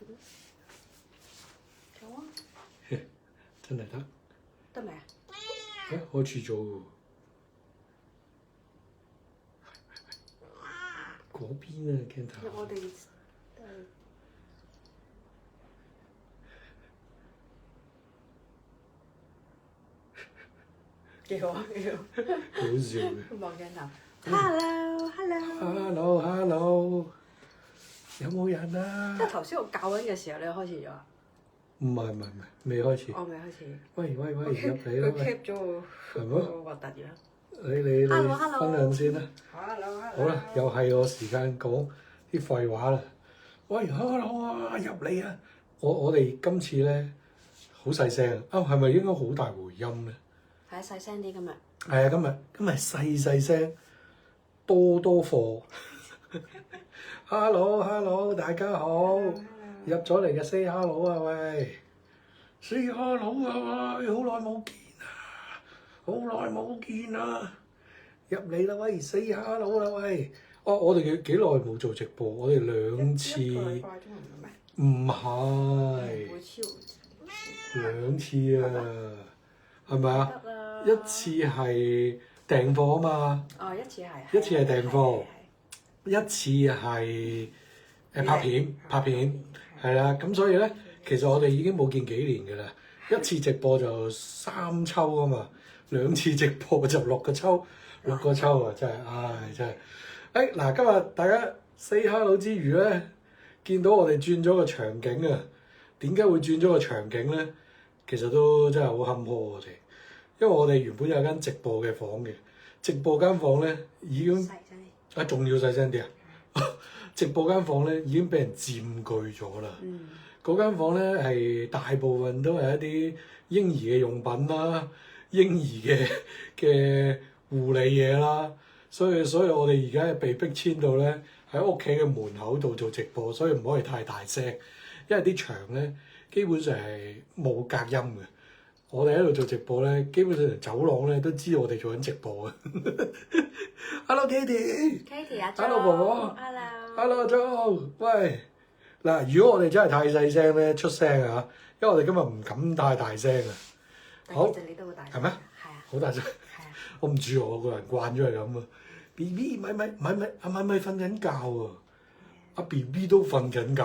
有啊，真係得。得未啊？開始做喎。嗰邊啊，鏡頭。我哋幾好啊，幾好。好笑嘅。望鏡頭。Hello。 Hello，有冇人啊即？係頭先我教緊嘅時候，你開始咗啊？唔係，未開始。我未開始。喂，入嚟啦！佢 cap 咗係咩？個核突嘢。你 Hello，分享先啦。Hello。好啦，又係我時間講啲廢話啦。喂，hello啊，入嚟啊！我哋今次咧好細聲啊，係咪應該好大回音咧？係啊，細聲啲今日。係啊，今日細聲，多貨。hello，大家好，入咗嚟嘅 say hello 啊喂 ，say hello 啊喂，好耐冇見啊，入嚟啦喂 ，say hello 啦喂。我哋幾耐冇做直播？我哋2次，唔係2次啊，係咪啊？一次係訂貨啊嘛，哦，一次係。一次係訂貨，一次係拍片，係啦。咁所以咧，其實我哋已經冇見幾年㗎啦。一次直播就3抽啊嘛，2次直播就6個抽啊，真係，真係。嗱，今日大家 say hello 之餘咧，見到我哋轉咗個場景啊！點解會轉咗個場景咧？其實都真係好坎坷我哋，因為我哋原本有間直播嘅房嘅，直播間房咧已經仲要細聲啲啊！直播間房咧已經俾人佔據咗啦。嗰間房咧係大部分都係一啲嬰兒嘅用品啦、嬰兒嘅護理嘢啦。所以我哋而家係被逼遷到咧喺屋企嘅門口度做直播，所以唔可以太大聲，因為啲牆咧基本上係冇隔音嘅。我哋喺度做直播咧，基本上走廊咧都知道我哋做緊直播嘅。Hello Katie 啊 ，Hello 寶寶 ，Hello Jo，喂，嗱，如果我哋真係太細聲咧，出聲啊，因為我哋今日唔敢太大聲啊。好，其實你都好大聲。係咩？係啊。好大聲。係啊。我唔知我個人慣咗係咁啊。BB 咪瞓緊覺啊！阿 BB 都瞓緊覺，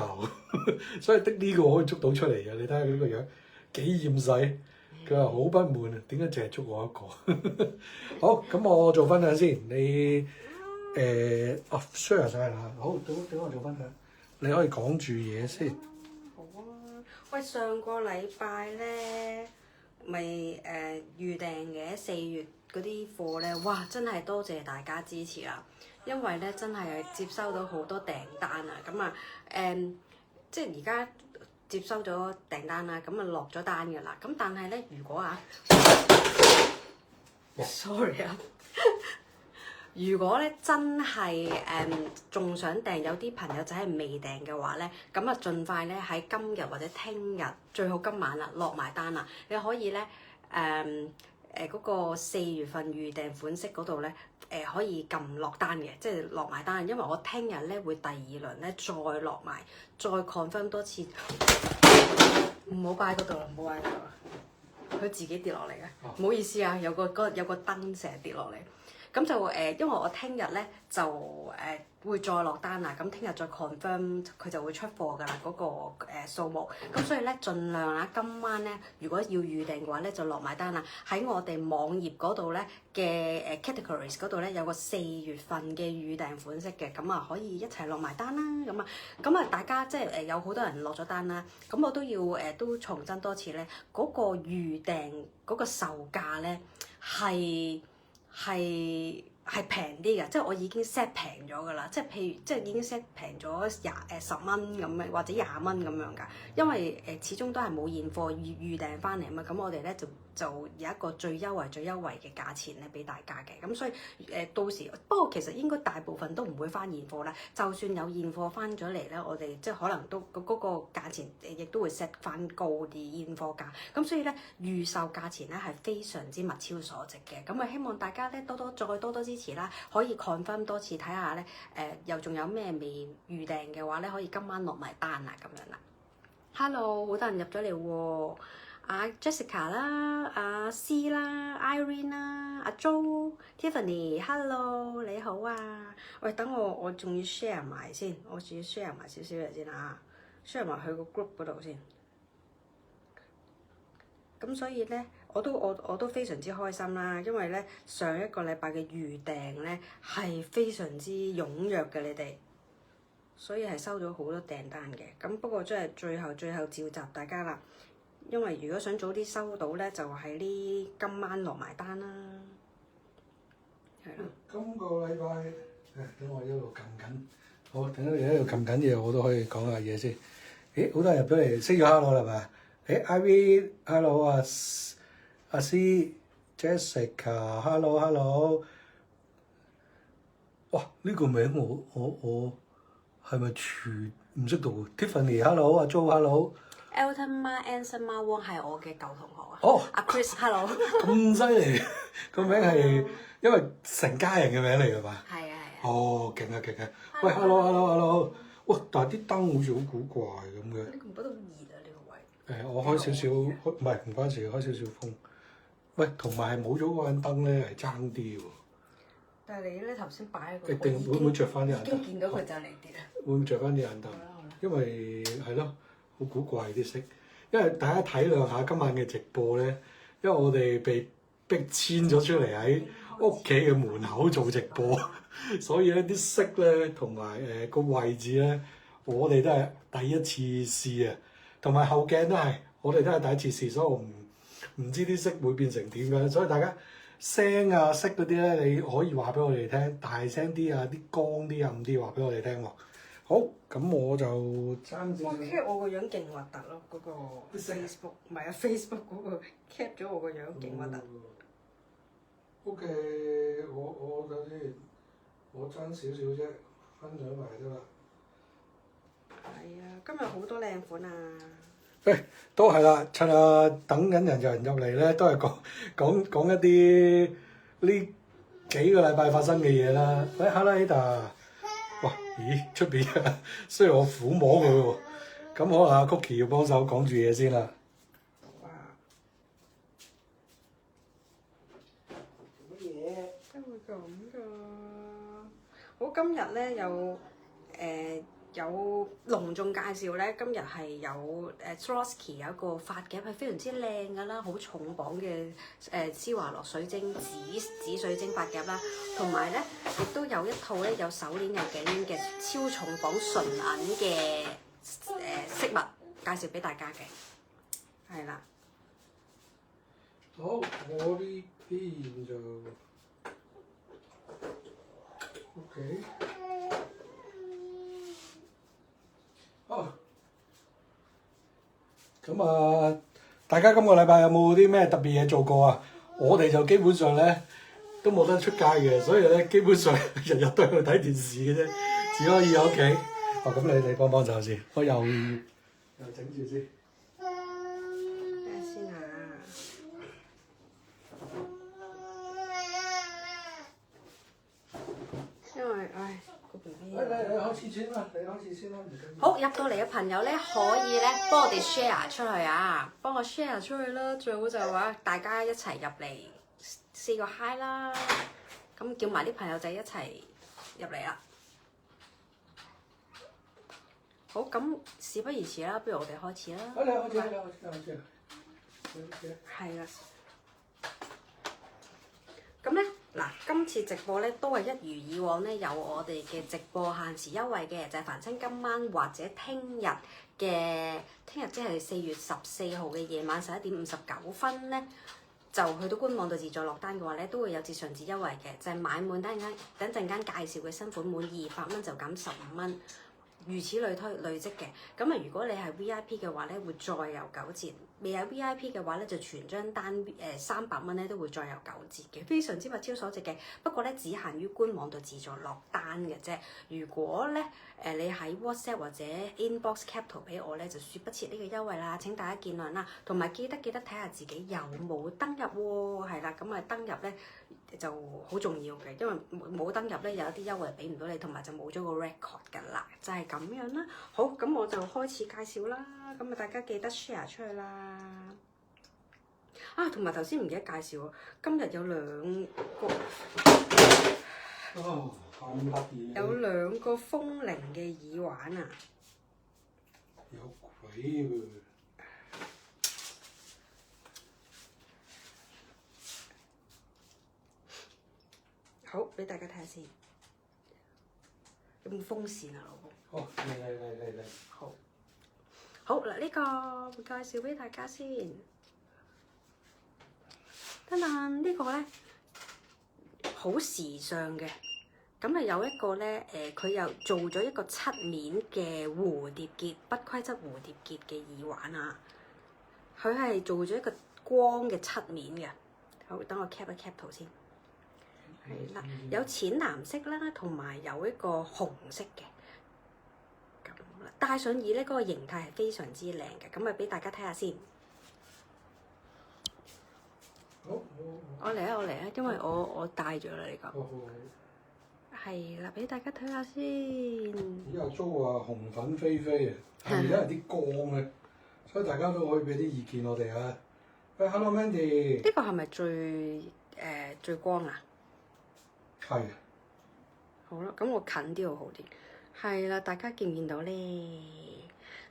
所以的呢個可以捉到出嚟嘅。你睇下佢呢個樣幾厭世，佢話好不滿啊！點解淨係捉我一個？好，咁我做分享先。你share 晒啦。好，等我做分享。你可以講住嘢先。好啊！喂，上個禮拜咧，咪預訂嘅4月嗰啲貨咧，哇！真係多謝大家支持啦，因為咧真係接收到好多訂單啊，咁啊即係而家接收咗訂單啦，咁啊落咗單㗎啦，咁但係咧如果sorry 啊，如果咧真係仲想訂，有啲朋友仔係未訂嘅話咧，咁啊盡快咧喺今日或者聽日，最好今晚啦落埋單啦，你可以咧嗰個4月份預訂款式嗰度咧，可以撳落單嘅，即係落埋單。因為我聽日咧會第2輪咧再落埋，再 confirm 多次。唔好擺嗰度啦，唔好擺嗰度啦，佢自己跌落嚟嘅。唔好意思啊，有個燈成日跌落嚟。咁就因為我聽日咧就會再落單啦，咁聽日再 confirm 佢就會出貨㗎啦，嗰個數目。咁所以咧，盡量啊，今晚咧，如果要預訂嘅話咧，就落埋單啦。喺我哋網頁嗰度咧嘅categories 嗰度咧，有個4月份嘅預訂款式嘅，咁啊可以一齊落埋單啦。咁啊，大家即係有好多人落咗單啦。咁我都要都重申多次咧，嗰個預訂嗰個售價咧係平啲嘅，即係我已經 set 平咗㗎啦，即係譬如即係已經 set 平咗10蚊咁樣，或者20蚊咁樣㗎，因為始終都係冇現貨預訂翻嚟啊嘛，咁我哋咧就有一個最優惠嘅價錢咧俾大家嘅，咁所以到時不過其實應該大部分都唔會翻現貨啦，就算有現貨翻咗嚟咧，我哋即係可能都嗰個價錢亦都會 set 翻高啲現貨價，咁所以咧預售價錢咧係非常之物超所值嘅，咁啊希望大家咧多多支持啦，可以 confirm 多次睇下咧又仲有咩未預訂嘅話咧，可以今晚落埋單啊咁樣啦。Hello，好多人入咗嚟喎，阿 Jessica 啦，阿 C 啦，Irene 啦，阿 Jo、Tiffany，Hello，你好啊！喂，等我仲要 share 埋先，我仲要 share 埋少少嘢先啊，share 埋去個 group 嗰度先。咁所以咧，我都非常之開心啦，因為咧上一個禮拜嘅預訂咧係非常之踴躍嘅，你哋。所以係收咗好多訂單嘅，咁不過真係最後召集大家啦，因為如果想早啲收到咧，就喺呢今晚落埋單啦，係啦。今個禮拜等我一路撳緊，好，等你喺度撳緊嘢，我都可以講下嘢先。誒，好多人入咗嚟，say 咗 hello 啦嘛？誒，Ivy，hello 啊，阿 C，Jessica，hello。哇，呢個名我係咪全唔識讀？Tiffany，hello，阿 Jo，hello。Elton Ma Anson Ma Wong 係我嘅舊同學啊。哦。阿 Chris，hello。咁犀利，個名係因為成家人嘅名嚟㗎嘛？係啊。哦，勁啊！喂 ，hello，哇！但係啲燈好似好古怪咁嘅。你唔覺得好熱啊？呢個位？我開少少，唔關事，開少少風。喂，同埋係冇咗嗰盞燈咧，係爭啲喎。但係你咧頭先擺喺個，一定會唔會着翻啲眼燈？已經見到佢就嚟跌啦。會唔會着翻啲眼燈？因為係咯，好古怪啲色。因為大家體諒下今晚嘅直播咧，因為我哋被逼遷咗出嚟喺屋企嘅門口做直播，所以咧啲色咧同埋個位置咧，我哋都係第一次試啊。同埋後鏡都係，我哋都係第一次試，所以我唔知啲色會變成點樣。所以大家聲啊色嗰啲咧，你可以話俾我哋聽，大聲啲啊，啲光啲暗啲話俾我哋聽喎。好，咁我就爭少少。cap 我個樣勁核突咯，嗰個 Facebook 唔係啊 Facebook 嗰個 cap 咗我個樣勁核突。OK，我首先我爭少少啫，分享埋得啦。係啊，今日好多靚款啊！都係啦，趁啊等緊有人入嚟咧，都係講一啲呢幾個禮拜發生嘅嘢啦。喂 ，Hello，Ada。哇！咦，出邊啊？雖然我撫摸佢喎，咁可能阿 Cookie 要幫手講住嘢先啦。哇！乜嘢？點會咁㗎？好，今日咧有隆重介紹咧，今日係有Swarovski 有一個髮夾係非常之靚㗎啦，好重磅嘅施華洛水晶紫水晶髮夾啦，同埋咧亦都有一套咧有手鏈有頸鏈嘅超重磅純銀嘅飾物介紹俾大家嘅，係啦。好，我呢邊就 OK。哦，咁啊，大家今個禮拜有冇啲咩特別嘢做過啊？我哋就基本上咧都冇得出街嘅，所以咧基本上日日都喺度睇電視嘅啫，只可以喺屋企。哦，咁你幫幫手先，我又整住先。睇下先啊！因為個 BB。你開始先啦，好，入到嚟嘅朋友咧，可以咧幫我哋 share 出去啊，幫我 share 出去啦。最好就係話大家一齊入嚟4個 hi 啦，咁叫埋啲朋友仔一齊入嚟啦。好，咁事不宜遲啦，不如我哋開始啦。開始。係啦。咁咧嗱，今次直播咧都係一如以往咧，有我哋嘅直播限時優惠嘅，就係凡親今晚或者聽日即係4月14號嘅夜晚11:59咧，就去到官網度自助落單嘅話咧，都會有折上折優惠嘅，就係買滿等陣間介紹嘅新款滿200蚊就減15蚊。如此類推累積嘅，咁啊如果你係 VIP 嘅話咧，會再有9折；未有 VIP 嘅話咧，就全張單300蚊咧都會再有9折嘅，非常之物超所值嘅。不過咧，只限於官網度自助落單嘅啫。如果咧你喺 WhatsApp 或者 Inbox cap 圖俾我咧，就説不切呢個優惠啦。請大家見諒啦，同埋記得睇下自己有冇登入喎。係啦，咁啊登入咧就好重要嘅，因為冇登入咧有一啲優惠俾唔到你，同埋就冇咗個 record 㗎啦，就係咁樣啦。好，咁我就開始介紹啦。咁啊，大家記得 share 出去啦。啊，同埋頭先唔記得介紹喎，今日有兩個有兩個風鈴嘅耳環啊！有鬼喎！好，俾大家睇下先。有冇風扇啊，老公？好，嚟。好。好嗱，呢個會介紹俾大家先。等等，呢個咧好時尚嘅。咁啊有一個咧，佢又做咗一個漆面嘅蝴蝶結，不規則蝴蝶結嘅耳環啊。佢係做咗一個光嘅漆面嘅。好，等我 cap 一 cap 圖先。係啦，有淺藍色啦，同埋有一個紅色嘅。咁啦，戴上耳咧，嗰個形態係非常之靚嘅。咁啊，俾大家睇下先。好，我嚟啊，因為我戴咗啦呢個。好。係啦，俾大家睇下先。而家租話紅粉飛飛啊，而家有啲光咧，所以大家都可以俾啲意見我哋啊。喂，Hello Mandy。呢個係咪最光啊？係啊。好啦，咁我近啲會好啲。係啦，大家見唔見到咧？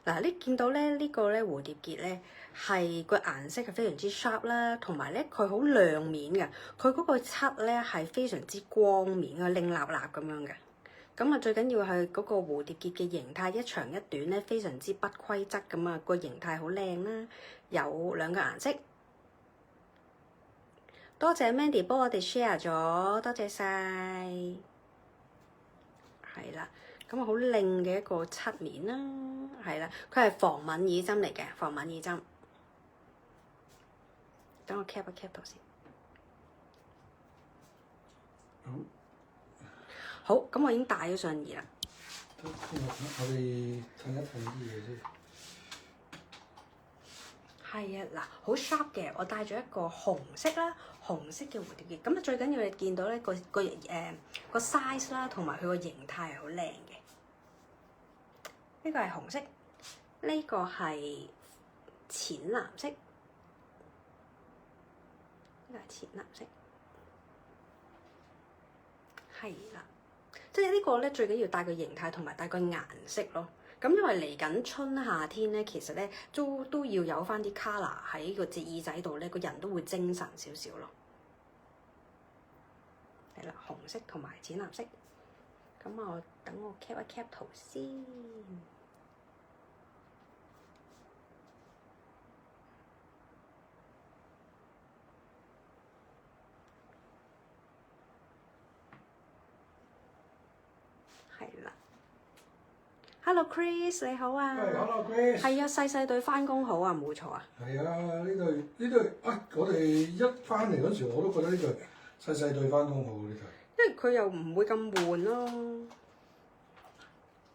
嗱，你見到咧呢個咧蝴蝶結咧係個顏色係非常之 sharp 啦，同埋咧佢好亮面嘅，佢嗰個漆咧係非常之光面嘅，靚立立咁樣嘅。咁啊，最緊要係嗰個蝴蝶結嘅形態一長一短咧，非常之不規則咁啊，個形態好靚啦，有兩個顏色。多謝 Mandy 幫我哋 share 咗，多謝晒。係啦。咁啊，好靚嘅一個漆面啦，係啦，佢係防敏耳針嚟嘅，防敏耳針。等我 cap 一 cap 圖先。好，咁我已經戴咗上耳啦。我哋睇一睇啲嘢先。係啊，嗱，好 sharp 嘅，我戴咗一個紅色啦，紅色嘅蝴蝶結。咁啊，最緊要你見到咧個 size 啦，同埋佢個形態係好靚嘅。呢個係紅色，呢個係淺藍色，呢個係淺藍色，係啦。即係呢個咧最緊要帶個形態同埋帶個顏色咯。咁因為嚟緊春夏天咧，其實咧都要有翻啲 colour 喺個隻耳仔度咧，個人都會精神少少咯。係啦，紅色同埋淺藍色。咁我等我 cap 一 cap 圖先。係啦。Hello Chris，你好啊。Hello Chris。係啊，細隊翻工好啊，冇錯啊。係啊，呢隊我哋一翻嚟嗰時我都覺得呢隊細隊翻工好呢隊。因為佢又唔會咁悶咯。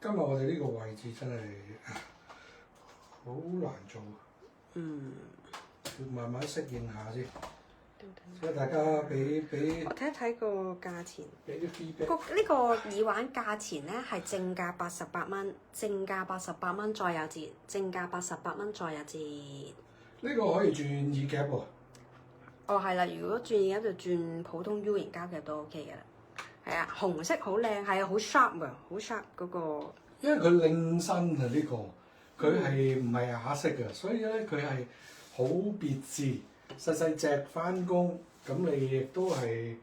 今日我哋呢個位置真係好難做。要慢慢適應下先。所以大家俾我睇一睇個價錢。俾啲 feedback。呢個耳環價錢咧係正價88蚊，正價88蚊再有折，正價88蚊再有折。呢個可以轉耳夾喎。哦，係啦，如果轉耳夾就轉普通 U 型膠夾都 OK 嘅啦。係啊，紅色好靚，係啊，好 sharp 啊，好 sharp 嗰個。因為佢靚身啊，呢個佢係唔係啞色嘅，所以咧佢係好別緻，細隻翻工，咁你亦都係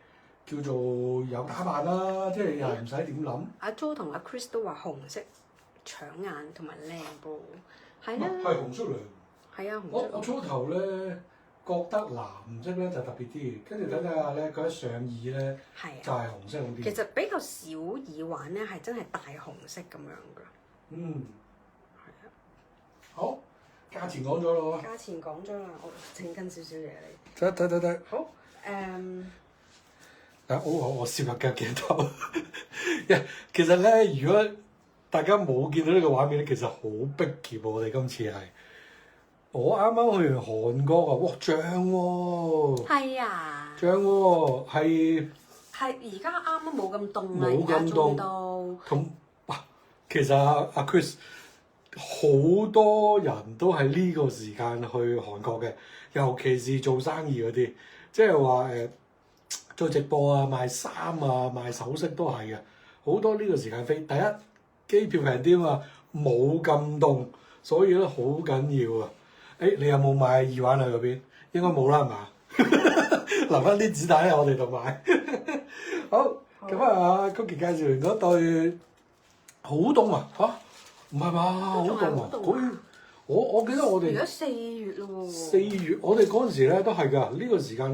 叫做有打扮啦，即係又唔使點諗。阿 Jo 同阿 Chris 都話紅色搶眼同埋靚噃，係啊。係紅色靚。係啊，紅色。我初頭咧覺得藍色咧就特別啲，跟住睇下咧佢一上耳咧就係紅色好啲。其實比較少耳環咧係真係大紅色咁樣㗎。係啊。好，價錢講咗咯喎。價錢講咗啦，我整緊少少嘢嚟。睇。好，我攝入嘅鏡頭。其實咧，如果大家冇見到呢個畫面咧，其實好逼傑喎！我哋今次係我啱啱去完韓國啊，哇正喎！係啊，正喎，係而家啱啱冇咁凍啦，冇而家咁凍終於都同哇，其實阿 Chris 好多人都係呢個時間去韓國嘅，尤其是做生意嗰啲，即係話做直播啊、賣衫啊、賣首飾都係嘅，好多呢個時間飛。第一機票平啲啊嘛，冇咁凍，所以咧好緊要啊！誒，你有冇買耳環去嗰邊？應該冇啦，係嘛？留翻啲子彈喺我哋度買。好，咁啊，Cookie 介紹完嗰對好凍啊嚇，唔係嘛？好凍啊！我記得我哋而家4月咯喎。4月，我哋嗰陣時咧都係㗎，呢個時間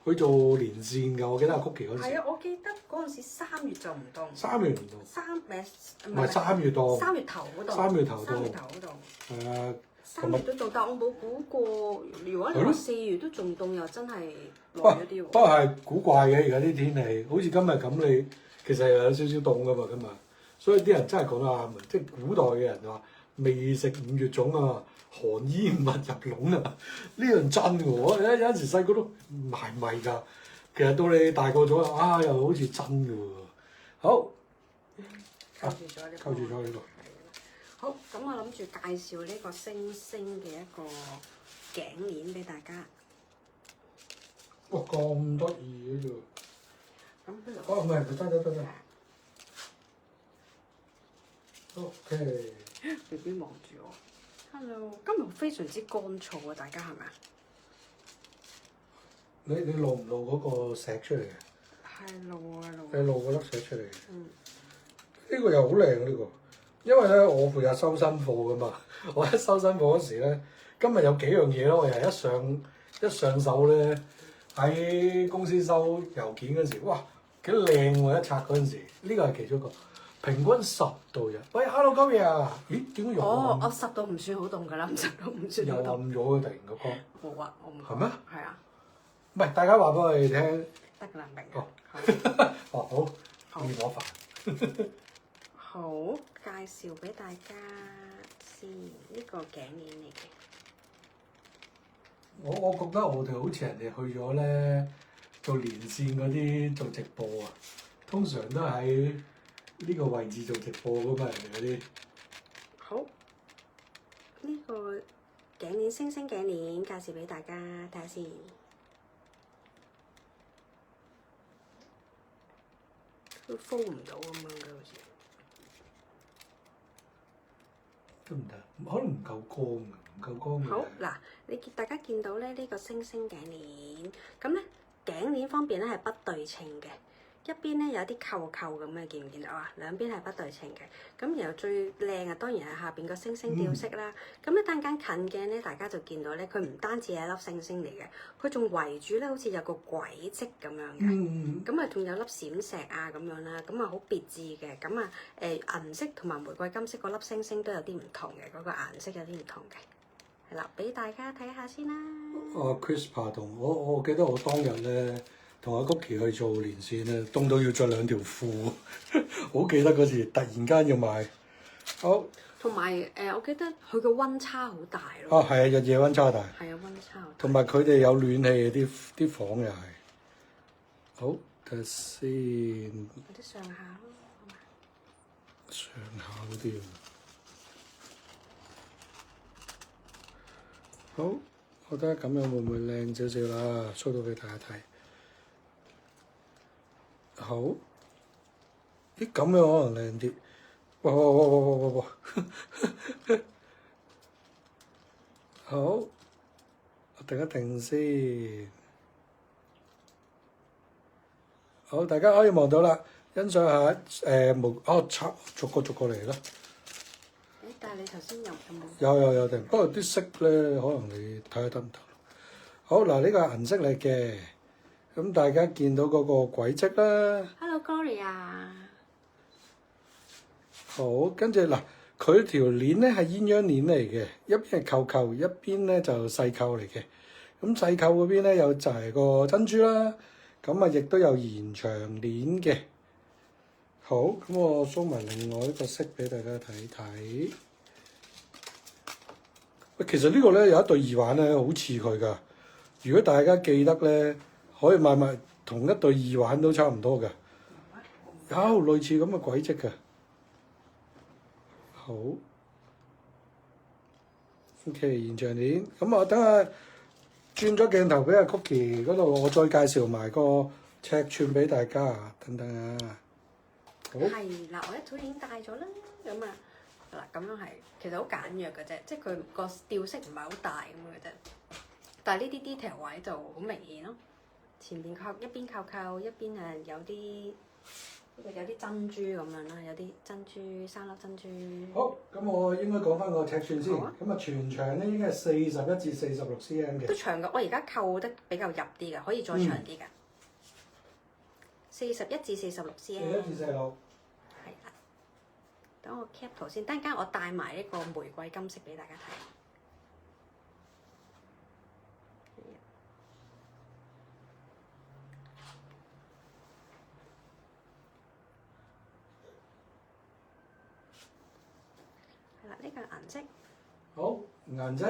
去做連線㗎。我記得阿 Cookie 嗰陣時。係啊，我記得嗰陣時3月就唔凍。3月唔凍。唔係3月凍。3月頭嗰度。3月頭凍。 3月頭嗰度。係啊。 3月都凍，但我冇估過，如果你話4月都仲凍，又真係耐咗啲喎。不過係古怪嘅，而家啲天氣，好似今日咁，你其實又有少少凍㗎嘛，今日。所以啲人真係講得啱啊，即係古代嘅人話未食5月粽啊，寒衣勿入籠啊，呢樣真嘅喎。有陣時細個都唔係㗎，其實到你大個咗啊，又好似真嘅喎。好，扣住咗呢個。扣住咗呢個。好，咁我諗住介紹呢個星星嘅一個頸鏈俾大家。哇，咁得意嘅啫！咁不如哦，唔係，得。OK。BB 望住我。Hello，今日非常之乾燥啊！大家係咪啊？你露唔露嗰個石出嚟嘅？係露啊露。你露嗰粒石出嚟嘅。嗯。呢個又好靚呢個。因為咧，我負責收新貨噶嘛，我一收新貨嗰時咧，今日有幾樣嘢咯，我又一上手咧，喺公司收郵件嗰時，哇，幾靚喎！一拆嗰陣時，呢個係其中一個，平均10度啫。喂，Hello 今日啊，咦，點解又我10度唔算好凍㗎啦，10度唔算又好凍。暗咗嘅，突然個光。冇啊，我唔。係咩？係啊。唔係，大家話俾我哋聽。得㗎啦，明。哦，好，易攞飯。好，介紹俾大家先，呢個頸鏈嚟嘅。我覺得我哋好似人哋去咗咧做連線嗰啲做直播啊，通常都喺呢個位置做直播噶嘛，人哋嗰啲。好，呢個頸鏈星星頸鏈介紹俾大家睇下先。都 fold 唔到咁樣嘅好似。得唔得？可能唔夠光啊，唔夠光嘅。好嗱，大家見到咧呢個星星頸鏈，咁咧頸鏈方面咧係不對稱嘅，一邊咧有啲扣扣咁嘅，見唔見到啊？兩邊係不對稱嘅，咁然後最靚啊當然係下邊個星星吊飾啦。咁一陣間近鏡咧，大家就見到咧，佢唔單止係一粒星星嚟嘅，佢仲圍住咧好似有個軌跡咁樣嘅。咁啊仲有粒閃石啊咁樣啦，咁啊好別緻嘅。咁啊銀色同埋玫瑰金色嗰粒星星都有啲唔同嘅，嗰個顏色有啲唔同嘅。係啦，俾大家睇下先啦。Chris 同我記得我當日咧同阿 Cookie 去做連線咧，凍到要着2條褲，好記得嗰時突然間要買。好。同埋我記得佢個溫差好大咯。係啊，日夜溫差大。係啊，溫差好大。同埋佢哋有暖氣啲房又係。好，睇下先。有啲上下咯，係嘛？上下嗰啲啊。好，我覺得咁樣會唔會靚少少啦？show到俾大家睇。好，咦咁樣可能靚啲。哇！好，我定一定先。好，大家可以望到啦，欣賞下逐個嚟啦。但係你頭先有冇？有定，不過啲色咧，可能你睇下得唔得？好嗱，呢個係銀色嚟嘅，咁大家見到嗰個軌跡啦。Hello Gloria。好，跟住嗱，佢條鏈咧係鴛鴦鏈嚟嘅，一邊係扣扣，一邊咧就細扣嚟嘅。咁細扣嗰邊咧有就係個珍珠啦，咁啊亦都有延長鏈嘅。好，咁我 show 埋另外一個色俾大家睇睇。喂，其實呢個咧有一對耳環咧，好似佢㗎。如果大家記得咧，可以買埋同一對耳環都差唔多嘅，有類似咁嘅軌跡嘅。好，OK 現像鏈。咁我等下轉咗鏡頭俾阿 Cookie 嗰度，我再介紹埋個尺寸俾大家。等等啊，好。係啦，我一早已經帶咗啦，咁啊嗱，咁樣係其實好簡約嘅啫，即係佢個吊飾唔係好大咁嘅啫。但係呢啲 detail 位就好明顯咯，前邊靠一邊靠靠，一邊誒有啲珍珠咁樣啦，有啲珍珠3粒珍珠。好，咁我應該講翻個尺寸先。好啊。咁啊，全長咧應該係41至46 cm 嘅。都長嘅，我而家扣得比較入啲嘅，可以再長啲嘅。41至46 cm。41至46。係啦，等我 cap 圖先，等陣間我帶埋呢個玫瑰金色俾大家睇。係啦，呢個顏色。好，顏色。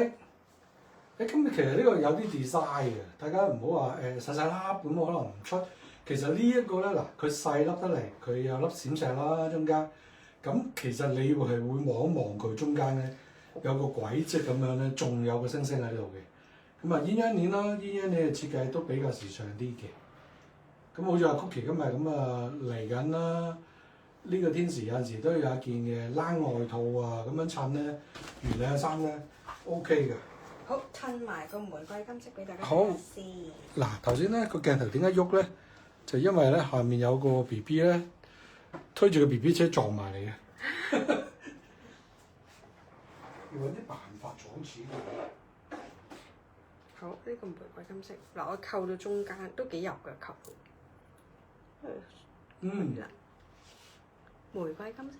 咁其實呢個有啲 design 嘅，大家唔好話細細粒咁可能唔出。其實呢一個咧嗱，佢細粒得嚟，佢有粒閃石啦中間。咁其實你係會望一望佢中間咧，有個軌跡咁樣咧，仲有個星星喺度嘅。咁啊，鴛鴦鏈啦，鴛鴦鏈嘅設計都比較時尚啲嘅。咁好似阿 Cookie 今日咁啊嚟緊啦，呢個天時有陣時都有一件嘅冷外套啊，咁樣襯咧，原靚衫咧 OK 嘅。好，襯埋個玫瑰金色俾大家好睇下先。嗱，頭先咧個鏡頭點解喐咧？就因為咧下面有個 BB 咧推住個 BB 車撞埋嚟嘅。要揾啲辦法阻止佢。好，呢個玫瑰金色嗱，我扣到中間都幾入嘅扣。嗯。玫瑰金色，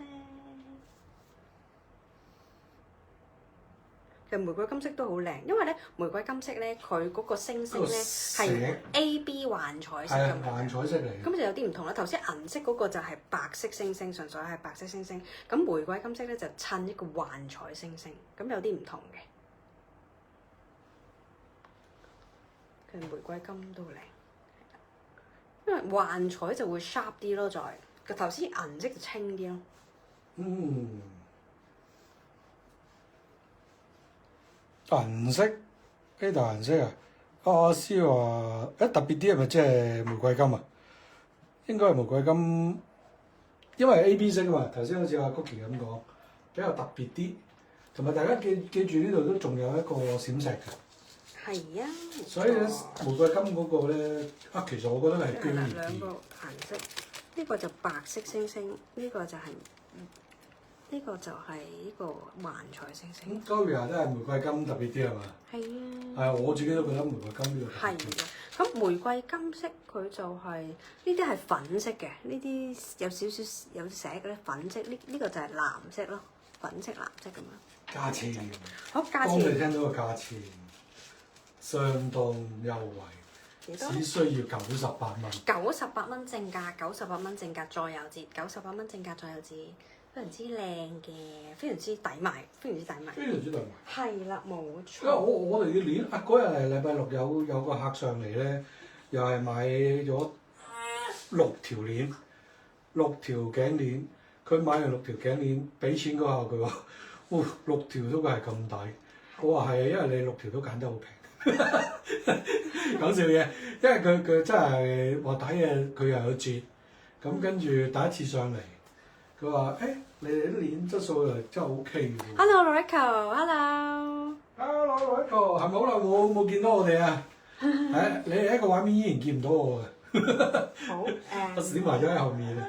其實玫瑰金色都好靚，因為咧玫瑰金色咧佢嗰個星星咧係 AB 幻彩色係咁樣，幻彩色嚟嘅。咁就有啲唔同啦。頭先銀色嗰個就係白色星星，純粹係白色星星。咁玫瑰金色咧就襯一個幻彩星星，咁有啲唔同嘅。佢玫瑰金都靚，因為幻彩就會 sharp 啲咯，再個頭先銀色就清啲咯。嗯。銀色呢度顏色啊，阿師話特別啲係咪即係玫瑰金啊？應該係玫瑰金，因為 AB 色啊嘛。頭先好似阿 Cookie 咁講，比較特別啲，同埋大家記住呢度都仲有一個閃石嘅。係啊，所以咧玫瑰金嗰個咧其實我覺得係娟啲。兩個顏色，呢個就白色星星，呢個就係呢個幻彩星星。Gloria 都係玫瑰金特別啲係嘛？係啊。係啊，我自己都覺得玫瑰金呢個特別啲。係啊，咁玫瑰金色佢就係呢啲係粉色嘅，呢啲有少少有寫嘅咧粉色，呢個就係藍色咯，粉色藍色咁樣。價錢。好，價當你錢聽到個價錢，相當優惠，幾多？只需要98蚊。98蚊正價，98蚊正價再有折，98蚊正價再有折，非常之靚嘅，非常之抵買，非常之抵買。非常之抵買。係啦，冇錯。因為我哋嘅鏈嗰日係禮拜六有個客上嚟咧，又係買咗6條鏈，6條頸鏈。佢買完6條頸鏈，俾錢嗰下佢話：哇，6條都係咁抵。我話係啊，因為你6條都揀得好平。講笑嘅，因為佢真係話睇嘅，佢又有折。咁跟住第一次上嚟，佢話：你哋啲鏈質素又真係 OK 喎。Hello，Rico，Hello。Hello，Rico，係咪好耐冇見到我哋啊？係你喺個畫面依然見唔到我嘅。好我閃埋咗喺後面啊！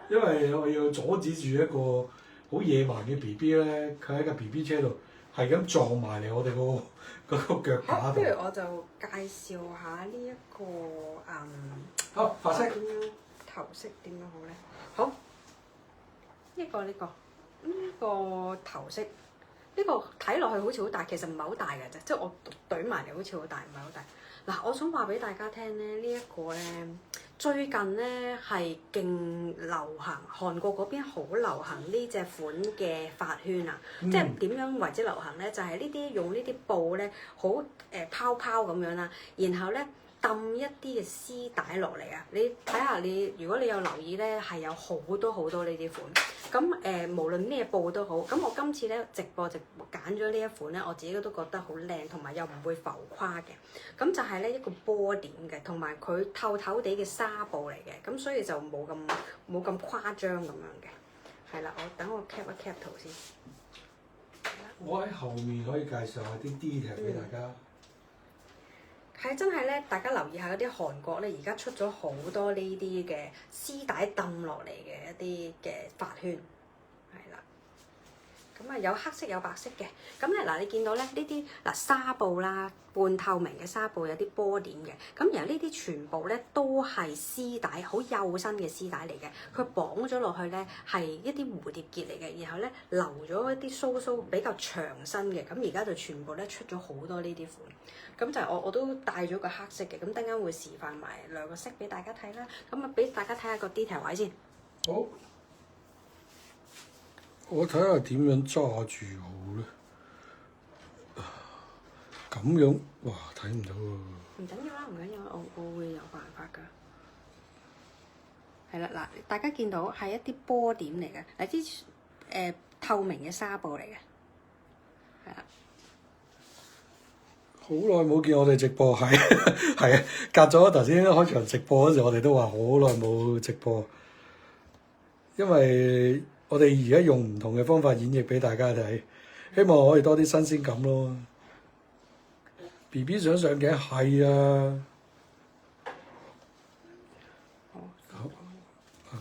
因為我要阻止住一個好野蠻嘅 BB 咧，佢喺個 BB 車度係咁撞埋嚟我哋嗰個腳架度。不如我就介紹下呢一個好，髮色。頭飾點樣好咧？好，呢個頭飾，呢個睇落去好似好大，其實唔係好大嘅啫，即係我懟埋嚟好似好大，唔係好大。嗱，我想話俾大家聽咧，呢一個咧最近咧係勁流行，韓國嗰邊好流行呢隻款嘅髮圈啊！即係點樣為之流行咧？就係呢啲用呢啲布咧，好泡泡咁樣啦，然後咧揼一啲嘅絲帶落嚟啊！你睇下如果你有留意咧，係有好多好多呢啲款。咁無論咩布都好，咁我今次咧直播揀咗呢一款咧，我自己都覺得好靚，同埋又唔會浮誇嘅。咁就係咧一個波點嘅，同埋佢透透地嘅紗布嚟嘅，咁所以就冇咁誇張咁樣嘅。係啦，我等我 cap 一 cap 圖先。我喺後面可以介紹下啲 detail 俾大家。係真係咧，大家留意下嗰啲韓國咧，而家出咗好多呢啲嘅絲帶揼落嚟嘅一啲嘅髮圈，係啦。咁啊有黑色有白色嘅，咁咧嗱你見到咧呢啲嗱紗布啦，半透明嘅紗布有啲波點嘅，咁然後呢啲全部咧都係絲帶，好幼身嘅絲帶嚟嘅，佢綁咗落去咧係一啲蝴蝶結嚟嘅，然後咧留咗一啲鬚鬚比較長身嘅，咁而家就全部咧出咗好多呢啲款。咁就我都帶咗個黑色嘅，咁等間會示範埋兩個色俾大家睇啦。咁啊，俾大家睇下個 detail 位先。好，我睇下點樣揸住好咧。咁樣，哇，睇唔到喎。唔緊要啦，唔緊要，我會有辦法㗎。係啦，嗱，大家見到係一啲波點嚟嘅，係啲透明嘅紗布嚟嘅，係啦。好耐冇見我哋直播，係係啊，隔咗頭先開場直播嗰時，我哋都話好耐冇直播，因為我哋而家用唔同嘅方法演繹俾大家睇，希望可以多啲新鮮感咯。BB 想上鏡係啊，好，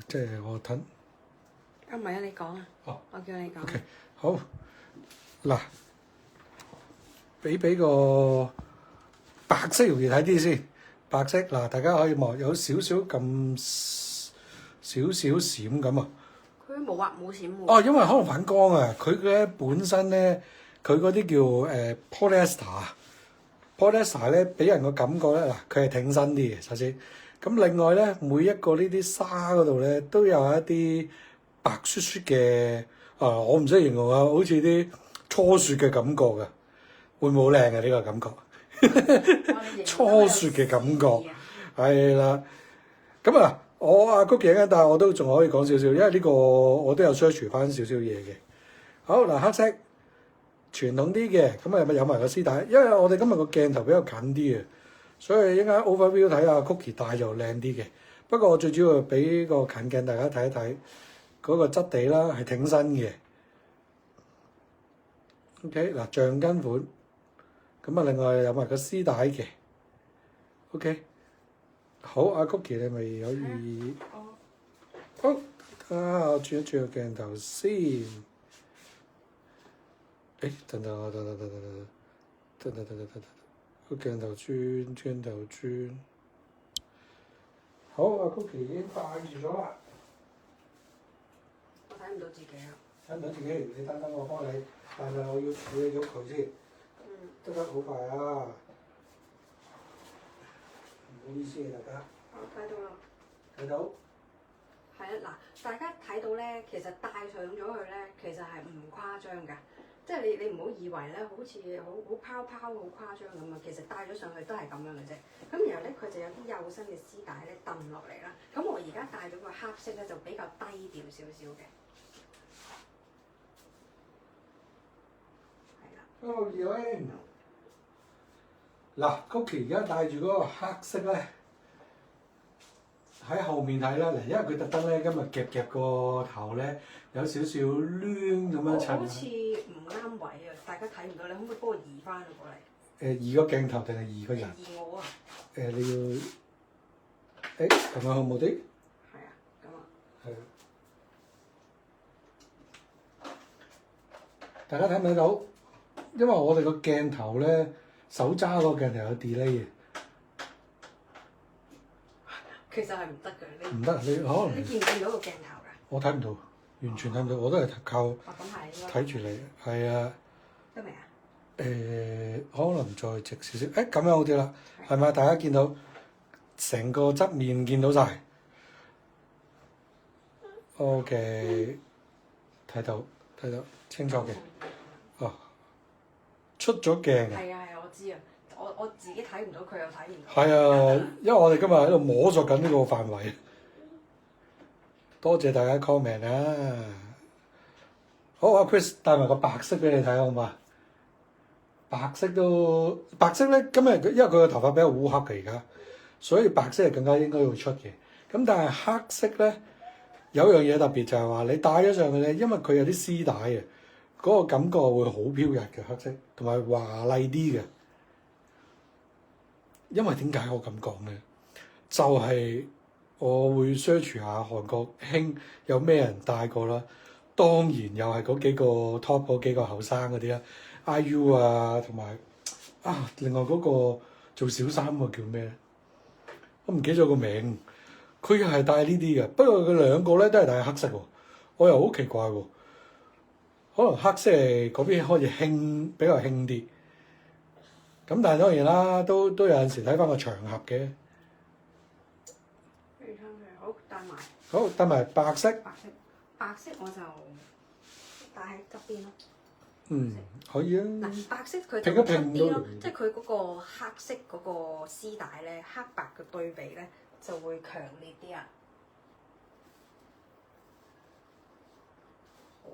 即係我吞。啊唔係啊，你講啊，哦，我叫你講。OK，好，嗱。俾個白色容易睇啲先，白色嗱，大家可以望有少少咁少少閃咁啊。佢冇啊，冇閃喎。哦，因為可能反光啊，佢嘅本身咧，佢嗰啲叫polyester 咧，俾人個感覺咧嗱，佢係挺身啲嘅首先。咁另外咧，每一個呢啲紗嗰度咧，都有一啲白雪雪嘅我唔識形容啊，好似啲初雪嘅感覺㗎。會唔會好靚嘅呢個感覺？初雪嘅感覺係啦。咁啊，我阿曲嘅，但係我都仲可以講少少，因為呢個我都有 search 翻少少嘢嘅。好嗱，黑色傳統啲嘅，咁啊有埋個絲帶，因為我哋今日個鏡頭比較近啲嘅，所以應該 overview 睇下 Cookie 戴就靚啲嘅。不過我最主要係俾個近鏡大家睇一睇嗰個質地啦，係挺身嘅。OK 嗱，橡筋款。咁啊，另外有埋個絲帶嘅，OK，好，阿 Cookie 你咪可以，好，我轉一轉個鏡頭先，等，個鏡頭轉，好，阿 Cookie 已經戴住咗啦，我睇唔到自己啊，睇唔到自己，你等我幫你，但係我要處理咗佢先。得得好快啊！唔好意思啊，大家。我睇到啦。睇到。係啊，嗱，大家睇到咧，其實戴上咗佢咧，其實係唔誇張㗎。即係你唔好以為咧，好似好泡泡好誇張咁啊！其實戴咗上去都係咁樣嘅啫。咁然後咧，佢就有啲幼身嘅絲帶咧揼落嚟啦。咁我而家戴咗個黑色咧，就比較低調少少嘅。係啦。Hello，二位。嗱 ，Cookie 而家戴住嗰個黑色咧，喺後面睇啦。嗱，因為佢特登咧，今日夾個頭咧，有少少攣咁樣襯。好似唔啱位啊！大家睇唔到，你可唔可以幫我移翻佢過嚟？移個鏡頭定係移個人？移我啊！你要咁樣好冇啲？係啊，咁啊。係啊。大家睇唔睇到？因為我哋個鏡頭咧。手揸嗰個鏡頭有 delay 嘅，其實係唔得嘅，唔得，你可能你見唔見到個鏡頭㗎？我睇唔到，完全睇唔到，我都係靠睇住你，係啊。得未啊？可能再直少少，咁樣好啲啦，係咪？大家見到成個側面見到晒。OK， 睇到清楚嘅。哦，出咗鏡啊！係啊，我知啊，我自己睇唔到，佢又睇唔到。係啊，因為我哋今日喺度摸索緊呢個範圍。多謝大家 comment 啊！好，阿 Chris 帶埋個白色俾你睇好嘛？白色咧，今日因為佢個頭髮比較烏黑嘅而家，所以白色係更加應該要出嘅。咁但係黑色咧，有樣嘢特別就係話你戴咗上去咧，因為佢有啲絲帶嘅，嗰個感覺會好飄逸嘅黑色，同埋華麗啲嘅。因為點解我咁講咧？就係我會 search 下韓國興有咩人戴過啦。當然又係嗰幾個 top 嗰幾個後生嗰啲啦。IU 啊，同埋另外嗰個做小三個叫咩咧？我唔記得咗個名。佢又係戴呢啲嘅，不過佢兩個咧都係戴黑色喎。我又好奇怪喎，可能黑色係嗰邊開始興比較興啲。咁但係當然啦，都有陣時睇翻個場合嘅。好帶埋。好，帶埋白色。白色我就戴喺側邊咯。可以啊。嗱，白色佢就出啲咯，即係佢嗰個黑色嗰個絲帶咧，黑白嘅對比咧就會強烈啲啊。好。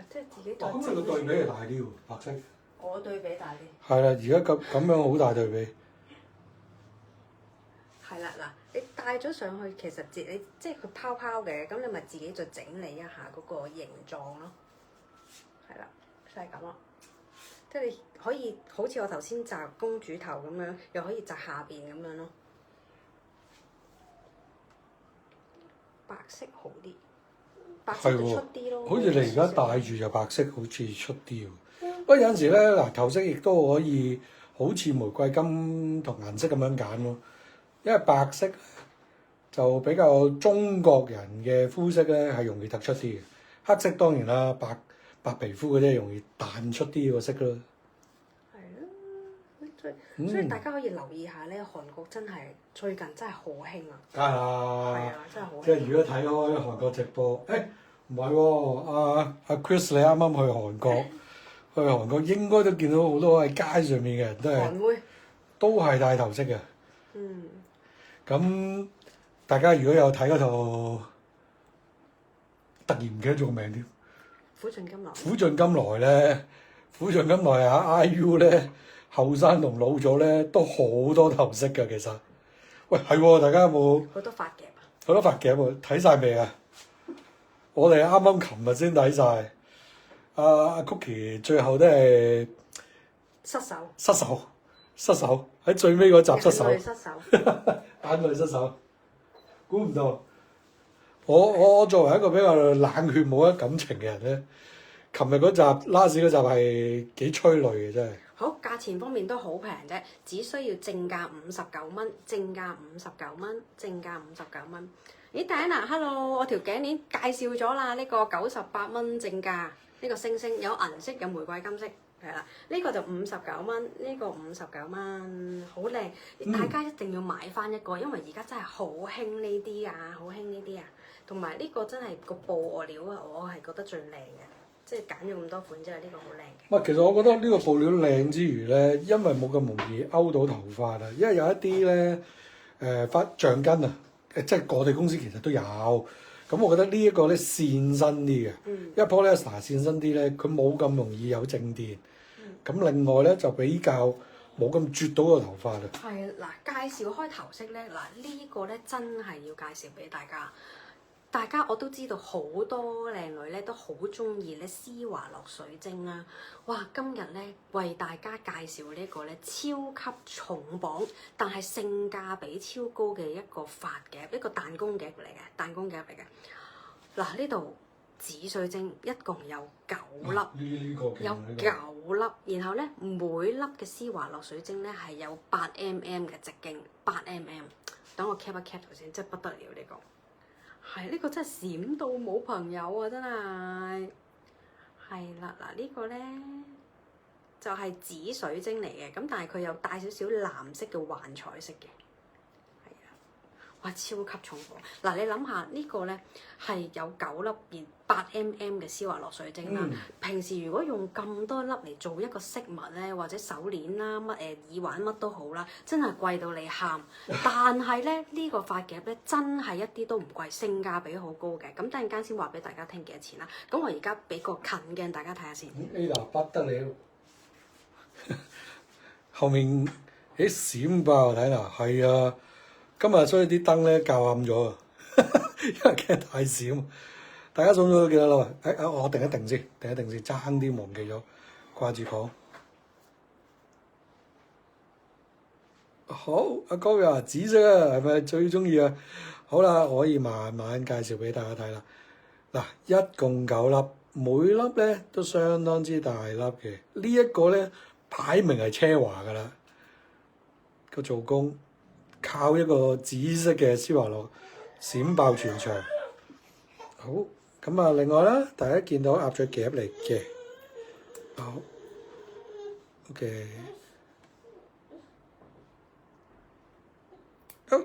即係自己對。咁佢個對比係大啲喎，白色。我對比大啲。係啦，而家咁樣好大對比。係啦，嗱，你戴咗上去，其實你即係佢泡泡嘅，咁你咪自己再整理一下嗰個形狀咯。係啦，就係咁咯。即係你可以好似我頭先紮公主頭咁樣，又可以紮下邊咁樣咯。白色好啲，白色就出啲咯。好似你而家戴住就白色，好似出啲喎。不過有陣時咧，嗱頭飾亦都可以好似玫瑰金同顏色咁樣揀咯。因為白色就比較中國人嘅膚色咧，係容易突出啲嘅。黑色當然啦，白皮膚嗰啲容易彈出啲個色咯。係啊，所以大家可以留意下咧，韓國真係最近真係好興啊！梗係啦，係啊，真係好興。即係如果睇開韓國直播，唔係喎，阿 Chris 你啱啱去韓國，去韓國應該都見到好多喺街上面嘅人都係戴頭飾嘅。咁大家如果有睇嗰套，突然唔記得咗個名添。苦盡甘來。苦盡甘來咧，苦盡甘來啊 IU 咧，後生同老咗咧都好多頭飾㗎其實。喂，係喎，大家有冇？好多髮夾啊！好多髮夾喎，睇晒未啊？我哋啱啱琴日先睇晒。阿 Cookie 最後都係失手喺最尾嗰集失手，眼淚失手，估唔到。我作為一個比較冷血冇乜感情嘅人咧，琴日嗰集 last 嗰集係幾催淚嘅真係。好，價錢方面都好平啫，只需要正價59蚊，正價59蚊，正價59蚊。咦，Diana，hello，我條頸鏈介紹咗啦，呢個98蚊正價，呢個星星有銀色有玫瑰金色。係啦，呢個就59蚊，呢個59蚊，好靚，大家一定要買翻一個，因為而家真係好興呢啲啊，好興呢啲啊，同埋呢個真係個布外料啊，我係覺得最靚嘅，即係揀咗咁多款之後，呢個好靚嘅。其實我覺得呢個布料靚之餘咧，因為冇咁容易勾到頭髮啊，因為有一啲咧髮橡筋啊，即係我哋公司其實都有，咁我覺得呢一個咧線身啲嘅，因為 polyester 線身啲咧，佢冇咁容易有靜電。咁另外咧就比較冇咁啜到個頭髮啦。係嗱，介紹開頭飾咧，嗱呢個咧真係要介紹俾大家。大家我都知道好多靚女咧都好中意咧施華洛水晶啦。哇！今日咧為大家介紹呢個咧超級重磅，但係性價比超高嘅一個髮夾，一個彈弓夾嚟嘅，彈弓夾嚟嘅。嗱呢度。紫水晶一共有9粒，有9粒，然後咧每粒嘅施華洛水晶咧係有8mm嘅直徑，8mm。等我 cap 一 cap 頭先，真係不得了呢個。係呢個真係閃到冇朋友啊！真係係啦，嗱呢個咧就係紫水晶嚟嘅，咁但係佢有帶少少藍色嘅幻彩色嘅。哇！超級重貨嗱，你諗下呢個咧係有9粒而8mm嘅施華洛水晶啦。平時如果用咁多粒嚟做一個飾物咧，或者手鏈啦、耳環乜都好啦，真係貴到你喊。但係咧呢個髮夾咧真係一啲都唔貴，性價比好高嘅。咁等陣間先話俾大家聽幾多錢啦。咁我而家俾個近鏡大家睇下先。Ada 不得了，後面閃爆睇啦，係啊！今日所以啲燈咧較暗咗啊，因為驚太閃。大家數咗幾多粒啊？我定一定先，爭啲忘記咗，掛住講。好，阿高呀，紫色啊，係咪最中意啊？好啦，我可以慢慢介紹俾大家睇啦。嗱，一共9粒，每粒咧都相當之大粒嘅。呢一個咧擺明係奢華㗎啦，個做工。靠一個紫色嘅施華洛閃爆全場。好，咁啊，另外啦，大家見到鴨嘴夾嚟嘅，好，OK，好，咁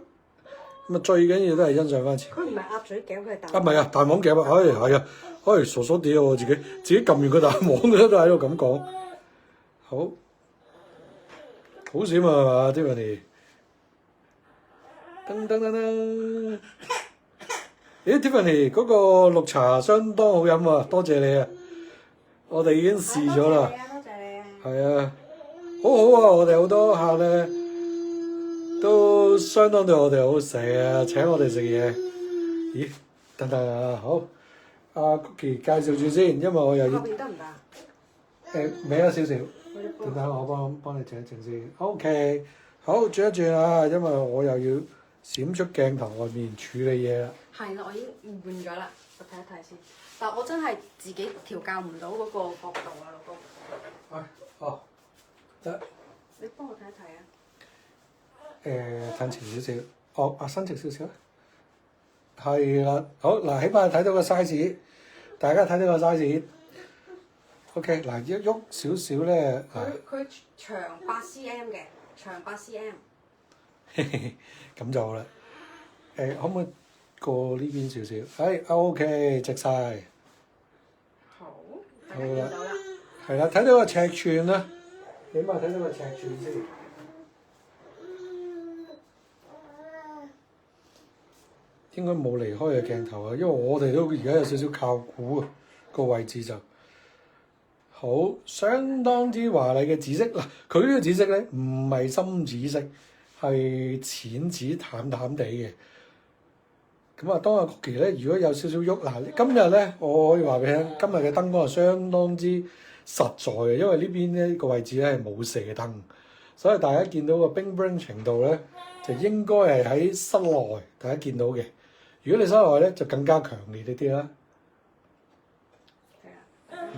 啊最緊要都係欣賞翻前。佢唔係鴨嘴夾，佢係蛋。唔係啊，彈簧夾啊，係啊，傻傻地啊，我自己撳完個彈簧都喺度咁講。好，好閃啊嘛，Tiffany。噔噔噔噔！咦 Tiffany 嗰個綠茶相當好飲啊，多謝你啊！我哋已經試咗啦。多謝你啊！係啊，好好啊！我哋好多客咧都相當對我哋好食啊，請我哋食嘢。咦？等等啊，好。阿 Cookie 介紹住先，因為我又要。後邊得唔得？歪咗少少。等等，我幫你整一整先。OK， 好轉一轉啊，因為我又要閃出鏡頭外面處理嘢啦。係啦，我已經換咗啦，我睇一睇先。但我真係自己調校唔到嗰個角度啊，老公。哦，得。你幫我睇一睇啊。褪前少少，伸直少少啦。係啦，好嗱，起碼睇到個 size， 大家睇到個 size。OK， 嗱一喐少少咧。佢長8cm 嘅，長8cm。咁就好啦。可唔可以過呢邊少少？OK， 直晒。好，大家見到啦。係啦，睇到個尺寸啦，起碼睇到個尺寸先。應該冇離開個鏡頭啊，因為我哋都而家有少少靠估啊，個位置就好，相當之華麗嘅紫色嗱。佢呢個紫色咧唔係深紫色，係淺紫淡淡地嘅。咁啊，當阿 Cookie 咧，如果有少少喐嗱，今日咧我可以話俾你聽，今日嘅燈光係相當之實在嘅，因為呢邊咧個位置咧係冇射燈，所以大家見到個冰 bling 程度咧就應該係喺室內大家見到嘅。如果你室內咧就更加強烈啲啦。係啊。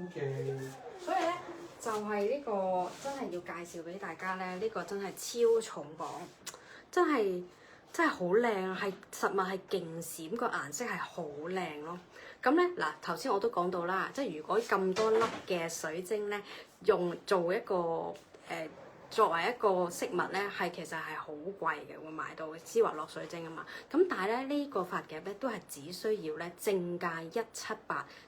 OK。所以咧，就係呢個真係要介紹俾大家咧，呢個真係超重磅，真係好靚，係實物係勁閃，個顏色係好靚咯。咁咧嗱，頭先我都講到啦，即係如果咁多粒嘅水晶咧，用做一個作為一個飾物咧，其實係好貴嘅，會買到施華洛水晶啊嘛。咁但係咧呢個髮夾咧都係只需要咧正價178，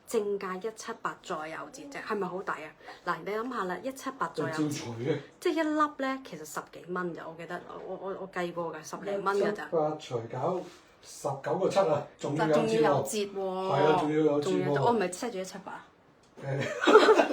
正價178再有折啫，係咪好抵啊？嗱，你諗下啦，178再有折，即係一粒咧其實10幾蚊咋，我記得我計過㗎，10零蚊㗎咋。178除9 19.7啊，仲要有折喎。係啊，仲要有折喎。我唔係 set 咗178。你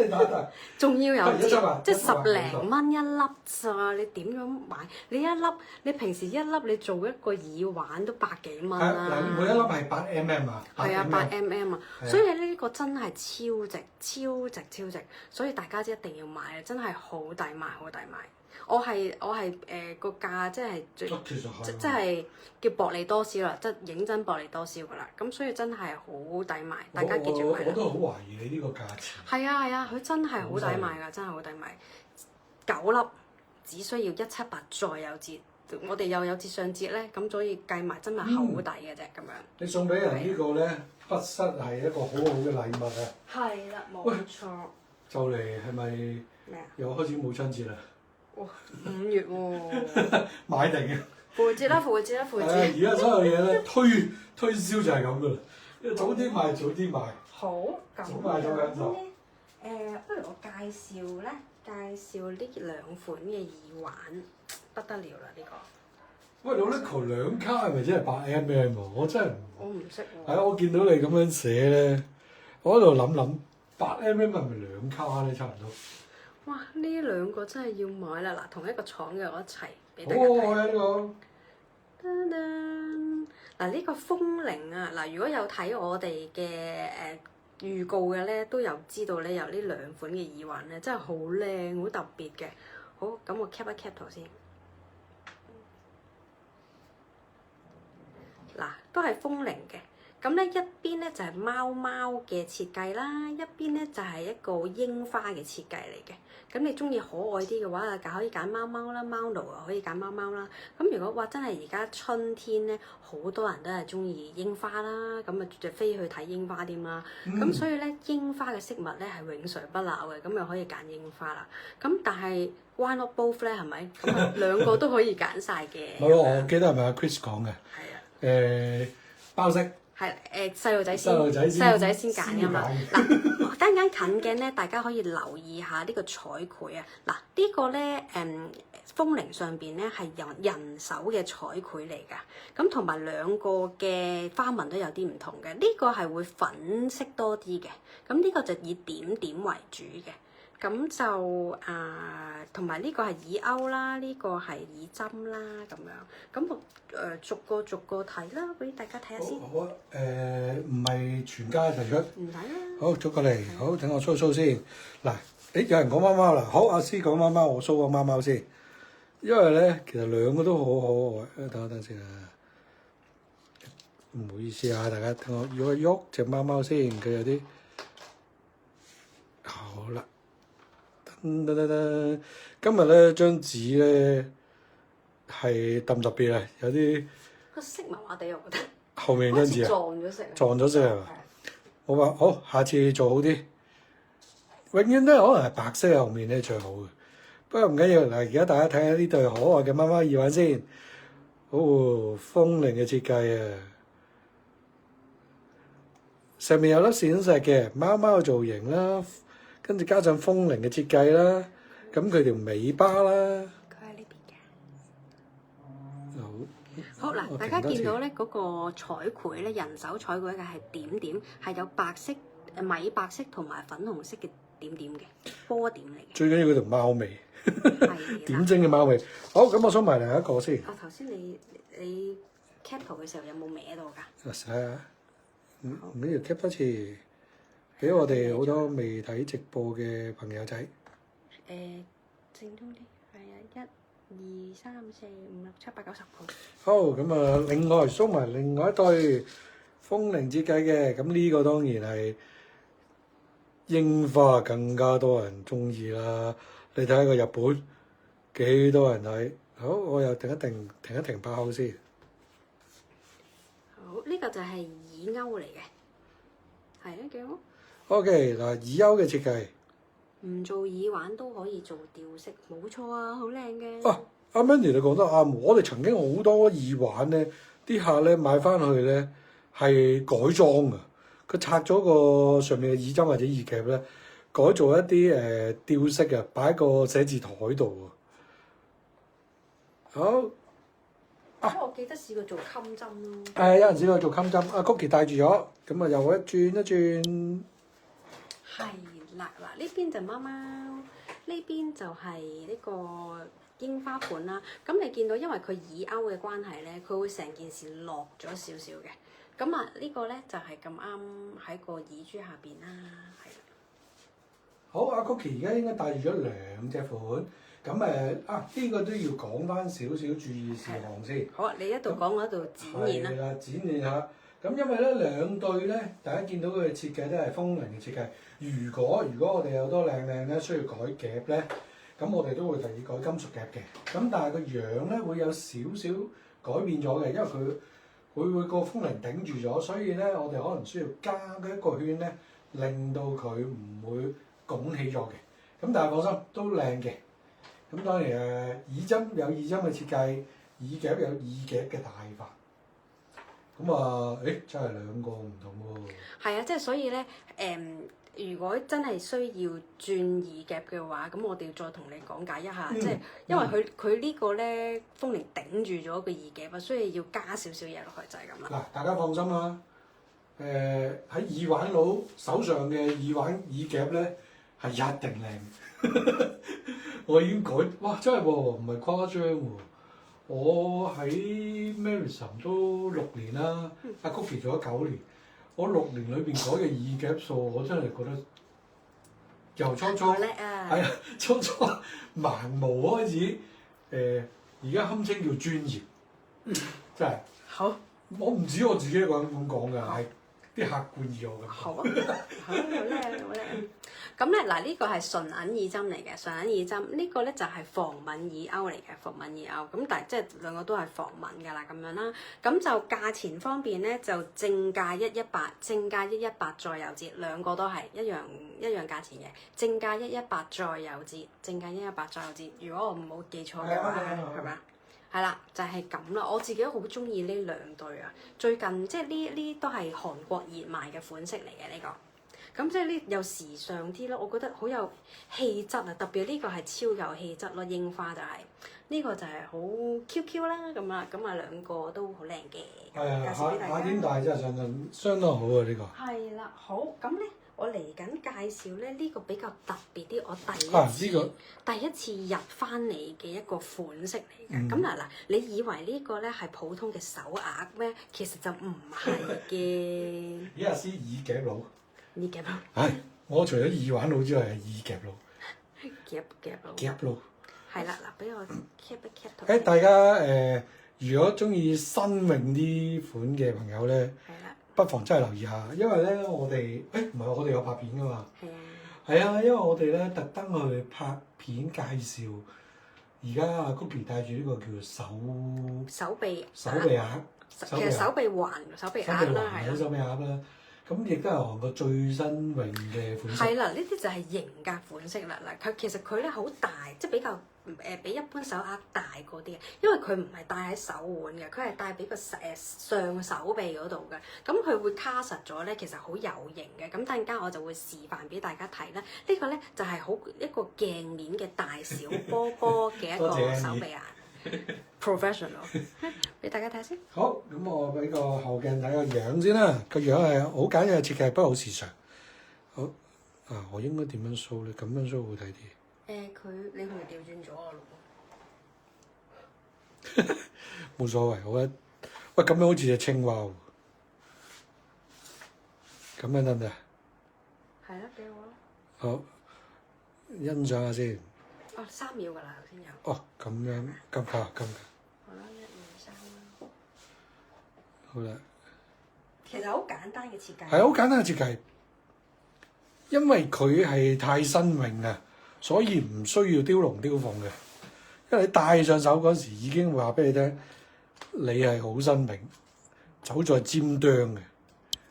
打一打，仲要有折，即係10零蚊一粒咋？你點樣買？你一粒，你平時一粒你做一個耳環都100幾蚊啦。嗱，每一粒係8mm啊。係啊，8mm啊，所以呢個真係超值、超值、超值，所以大家一定要買啊！真係好抵買，好抵買。我係個價即係即係叫薄利多銷啦，即係認真薄利多銷噶啦。咁所以真係好抵買，大家記住買啦。我都好懷疑你呢個價錢。係啊，佢真係好抵買㗎，真係好抵買。9粒只需要178再有折，我哋又有節上節咧，咁所以計埋真係厚底嘅啫咁樣。你送俾人呢個咧，筆塞係一個好好嘅禮物啊！係啦，冇錯。就嚟係咪咩啊？又開始母親節啦？哇！5月喎，買定嘅。復活節啦，復活節啦，復活節。而家所有嘢咧推銷就係咁噶啦，早啲賣早啲賣。好，咁早賣早享受。不如我介紹咧，介紹呢2款嘅耳環，不得了啦呢個。喂，老 Nico 2卡係咪真係8mm 喎？我真係我唔識喎。係啊，我見到你咁樣寫咧，我喺度諗8mm 係咪2卡咧？差唔多。哇！呢2個真係要買啦！嗱，同一個廠嘅我一齊俾大家好可睇。愛啊呢個！噔噔嗱，呢個風鈴啊，嗱，如果有睇我哋嘅預告嘅咧，都有知道咧有呢2款嘅耳環咧，真係好靚，好特別嘅。好，咁我 cap 一 cap 圖先。嗱，都係風鈴嘅。咁咧一邊咧就係貓貓嘅設計啦，一邊咧就係一個櫻花嘅設計嚟嘅。咁你中意可愛啲嘅話，就可以揀貓貓啦，貓奴啊可以揀貓貓啦。咁如果話真係而家春天咧，好多人都係中意櫻花啦，咁啊就飛去睇櫻花添啦。咁所以咧櫻花嘅飾物咧係永垂不朽嘅，咁又可以揀櫻花啦。咁但係 why not both 咧？係咪？咁啊2個都可以揀晒嘅。係喎，我記得係咪阿 Chris 講嘅？係啊。包色。係細路仔先，細路仔先揀噶嘛。嗱，單間近鏡咧，大家可以留意下呢個彩繪啊。嗱，呢個咧風鈴上邊咧係人手嘅彩繪嚟㗎。咁同埋2個嘅花紋都有啲唔同嘅。呢個係會粉色多啲嘅，咁呢個就以點點為主嘅。咁就同埋呢個係耳鈎啦，呢個係耳針啦，咁樣。咁我逐個睇啦，俾大家睇下先。好啊，唔係全家一齊出。唔睇啦。好，捉過嚟，好，等我 show 先。嗱，有人講貓貓啦，好，阿師講貓貓，我 show 個貓貓先。因為咧，其實2個都好可愛。等先啊，唔好意思啊，大家等我喐隻貓貓先，佢有啲好啦。今日咧張紙咧係特別啊，有啲個色麻麻地，我覺得。後面張紙啊，撞咗色係嘛？我話好，下次做好啲。永遠都可能係白色後面咧最好嘅，不過唔緊要。嗱，而家大家睇下呢對可愛嘅貓貓耳環先。哦，風鈴嘅設計啊，上面有粒閃石嘅貓貓嘅造型啦。跟住加上風鈴嘅設計啦，咁佢條尾巴啦，佢喺呢邊嘅。好嗱，大家見到咧嗰個彩繪咧，人手彩繪嘅係點點，係有白色、米白色同埋粉紅色嘅點點嘅波點嚟嘅。最緊要嗰條貓尾，係點睛嘅貓尾。好，咁我想埋另一個先。頭先你 cap 圖嘅時候有冇歪到㗎？睇下，唔緊要 cap 多次。俾我哋好多未睇直播嘅朋友仔。正宗啲，係啊，1、2、3、4、5、6、7、8、9、10號。好，咁啊，另外收埋另外一對風鈴設計嘅，咁呢個當然係櫻花更加多人中意啦。你睇下個日本幾多人睇？好，我又停一停把口先。好，呢個就係耳鈎嚟嘅，係啊，幾好。O.K. 嗱，耳鈎嘅設計，唔做耳環都可以做吊飾，冇錯啊，好靚嘅。啊，阿 Mandy 你講得啱，我哋曾經好多耳環咧，啲客咧買翻去咧係改裝啊，佢拆咗個上面嘅耳針或者耳夾咧，改做一啲吊飾啊，擺喺個寫字台度啊。好。我記得試過做襟針咯。有人試過做襟針，阿 Cookie 戴住咗，咁啊又一轉。係啦，嗱呢邊就貓貓，呢邊就係呢個櫻花款啦。咁你見到因為佢耳鈎嘅關係咧，佢會成件事落咗少少嘅。咁啊呢個咧就係咁啱喺個耳珠下邊啦，係啦。好，阿 Cookie 而家應該戴住咗2隻款。咁呢個都要講翻少少注意事項先。好啊，你一度講我一度展現啦。係啦，展現下。咁因為咧2對咧，大家見到佢嘅設計都係風鈴嘅設計。如果我哋有多靚咧需要改夾咧，咁我哋都會提議改金屬夾嘅。咁但係個樣咧會有少少改變咗嘅，因為佢會個風鈴頂住咗，所以咧我哋可能需要加一個圈咧，令到佢唔會拱起咗嘅。咁但係放心，都靚嘅。咁當然耳針有耳針嘅設計，耳夾有耳夾嘅大法。咁啊，真係兩個唔同喎。係啊，即係所以咧，如果真係需要轉耳夾嘅話，咁我哋要再同你講解一下，即係因為佢呢個咧風鈴頂住咗個耳夾啊，所以要加少少嘢落去就係咁啦。嗱，大家放心啦。喺耳環佬手上嘅耳夾咧係一定靚。我已經改，哇！真係喎，唔係誇張喎。我喺 Marison 都6年啦，阿 Cookie 做咗9年。我6年裏邊改嘅耳夾數，我真係覺得由初盲毛開始，而家堪稱叫專業，真係。好，我唔止我自己一個人咁講㗎，係啲客觀以我咁講。好啊，好叻，好叻。咁咧嗱，呢個係純銀耳針嚟嘅，純銀耳針呢個咧就係防敏耳鈎嚟嘅，防敏耳鈎。咁但係即係兩個都係防敏㗎啦，咁樣啦。咁就價錢方面咧，就正價118，正價118再有折，兩個都係一樣價錢嘅。正價118再有折，正價118再有折。如果我冇記錯嘅話，係咪啊？係啦，就係咁啦。我自己都好中意呢兩對啊。最近即係呢都係韓國熱賣嘅款式嚟嘅呢個。咁即係呢又時尚啲咯，我覺得好有氣質啊！特別呢個係超有氣質咯，櫻花就係、是、呢、這個就係好 QQ 啦咁啊，咁啊兩個都好靚嘅。係啊，介紹俾大家夏天大真係相當好啊！呢、這個係啦，好咁咧，我嚟緊介紹咧呢個比較特別啲，我第一次入翻嚟嘅一個款式嚟嘅。咁嗱，你以為呢個咧係普通嘅手鐲咩？其實就唔係嘅。咦，阿師耳夾佬。耳夾佬，我除咗耳環佬之外，係耳夾佬。夾佬。夾佬。係啦，嗱，俾我 cap 一 cap 大家如果中意新穎啲款嘅朋友咧，不妨真係留意下，因為咧我哋唔係我哋有拍片噶嘛。係啊。係啊，因為我哋咧特登去拍片介紹，而家阿 Cookie 戴住呢個叫做手臂鐲，其實手臂環啦，係手臂鐲啦。咁亦都係韓國最新穎嘅款式。係啦，呢啲就係型格款式啦。嗱，其實佢咧好大，即係比較比一般手鐲大嗰啲嘅，因為佢唔係戴喺手腕嘅，佢係戴俾個上手臂嗰度嘅。咁佢會卡實咗咧，其實好有型嘅。咁陣間我就會示範俾大家睇啦。呢個咧就係好一個鏡面嘅大小波波嘅一個手臂鐲。Professional， 俾大家睇先。好，咁我俾個後鏡睇個樣先啦。個樣係好簡約嘅設計，不過好時尚。好啊，我應該點樣 show 咧？咁樣 show 好睇啲。你係咪調轉咗啊？冇所謂，好啊。喂，咁樣好似隻青蛙喎。咁樣得唔得啊？係啦，幾好啊。好，欣賞下先。哦，3秒㗎啦，頭先有。哦，咁樣咁快。好啦，1、2、3啦。好啦。其實好簡單嘅設計。係好簡單嘅設計，因為佢係太新穎啊，所以唔需要雕龍雕鳳嘅。因為你戴上手嗰時已經會話俾你聽，你係好新穎，走在尖端嘅。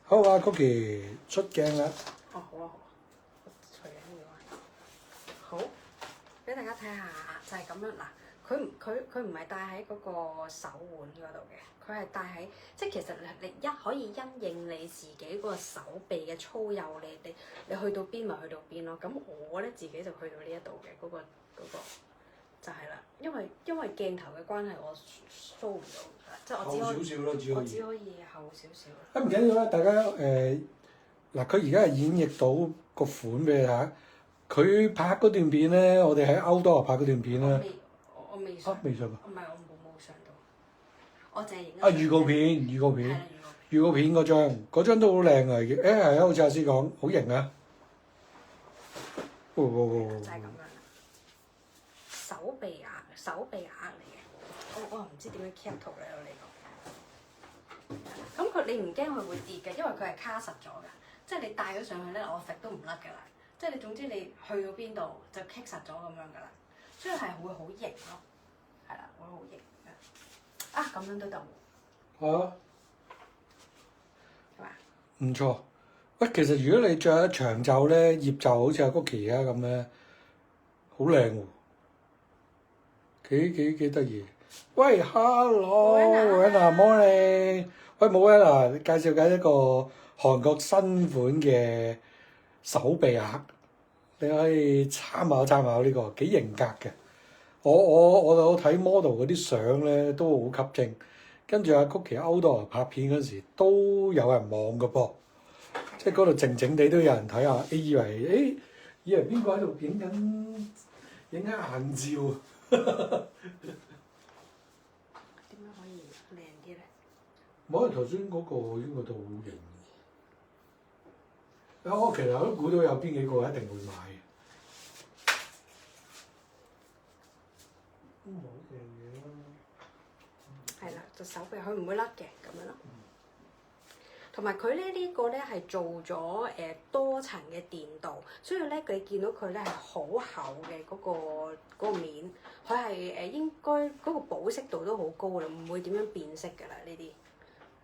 好啊，Cookie 出鏡啦。哦，好啊，除緊要啊。好。俾大家睇下，就係咁樣嗱，佢唔係戴喺嗰個手腕嗰度嘅，佢係戴喺即係其實你可以因應你自己個手臂嘅粗幼，你去到邊咪去到邊咯。咁我咧自己就去到呢一度嘅嗰個就係啦，因為鏡頭嘅關係，我 show 唔到，即係我只可以後少少。唔緊要啦，大家嗱，佢而家係演繹到個款俾你睇。佢拍嗰段片咧，我哋喺Outdoor拍嗰段片咧。我未上。未上過。唔係，我冇上到。我淨係影。預告片。係啦，預告片嗰張都好靚啊！係啊，好似阿師講，好型啊！就係咁樣。手臂鐲嚟嘅，我唔知點樣 cap 圖咧，我呢個。咁你唔驚佢會跌嘅，因為佢係卡實咗㗎，即係你戴咗上去咧，我揈都唔甩㗎啦。即係你總之你去到邊度就棘實咗咁樣㗎啦。所以係會好型咯，係啦，會好型嘅。啊，咁樣都得喎。係啊，係嘛？唔錯。喂，其實如果你着一長袖咧，腋袖好似阿 Cookie 而家咁咧，好靚喎，幾得意。喂，Hello，Wenna morning。喂，冇 Wenna，介紹緊一個韓國新款嘅手臂鐲，你可以參考呢個，幾型格嘅。我睇 model 嗰啲相咧都好吸睛，跟住阿 Cookie outdoor 拍片嗰時都有人望嘅噃。即係嗰度靜靜地都有人睇下，以為邊個喺度影緊硬照？點樣可以靚啲咧？冇，頭先嗰個應該都好型。我其實都估到有邊幾個一定會買嘅。都冇樣嘢啦。係啦，隻手臂佢唔會甩嘅咁樣咯。同埋佢呢個咧係做咗多層嘅電鍍，所以咧你見到佢咧係好厚嘅嗰個面，佢係應該嗰個保濕度都好高啦，唔會點樣變色㗎啦呢啲，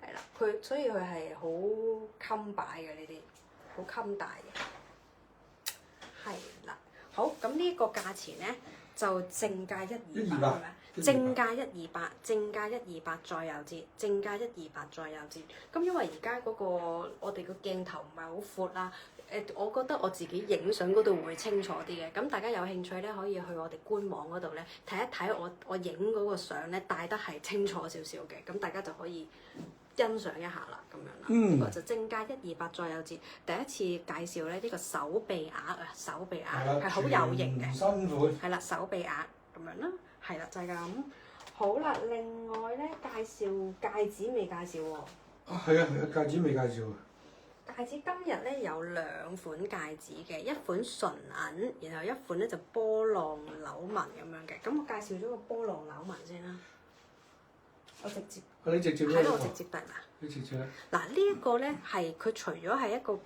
係啦，所以佢係好襟擺嘅呢啲，好襟戴嘅，係啦，好，咁呢個價錢咧就正價128係咪？正價128，正價128再有折，正價128再有折。咁因為而家嗰個我哋個鏡頭唔係好闊啦，我覺得我自己影相嗰度會清楚啲嘅。咁大家有興趣咧，可以去我哋官網嗰度咧睇一睇我影嗰個相咧，帶得係清楚少少嘅。咁大家就可以欣賞一下啦，咁樣啦。呢個就正價128再有折。第一次介紹咧呢個手臂鐲啊，手臂鐲係好有型嘅，新款係啦，手臂鐲咁樣啦。係啦，就係咁。好啦，另外咧介紹戒指未介紹喎。啊，係啊，戒指未介紹。戒指今日咧有2款戒指嘅，一款純銀，然後一款咧就波浪扭紋咁樣嘅。咁我介紹咗個波浪扭紋先啦。我直接你直接喺度直接得啦。你直接咧？嗱，呢一個咧係佢除咗係一個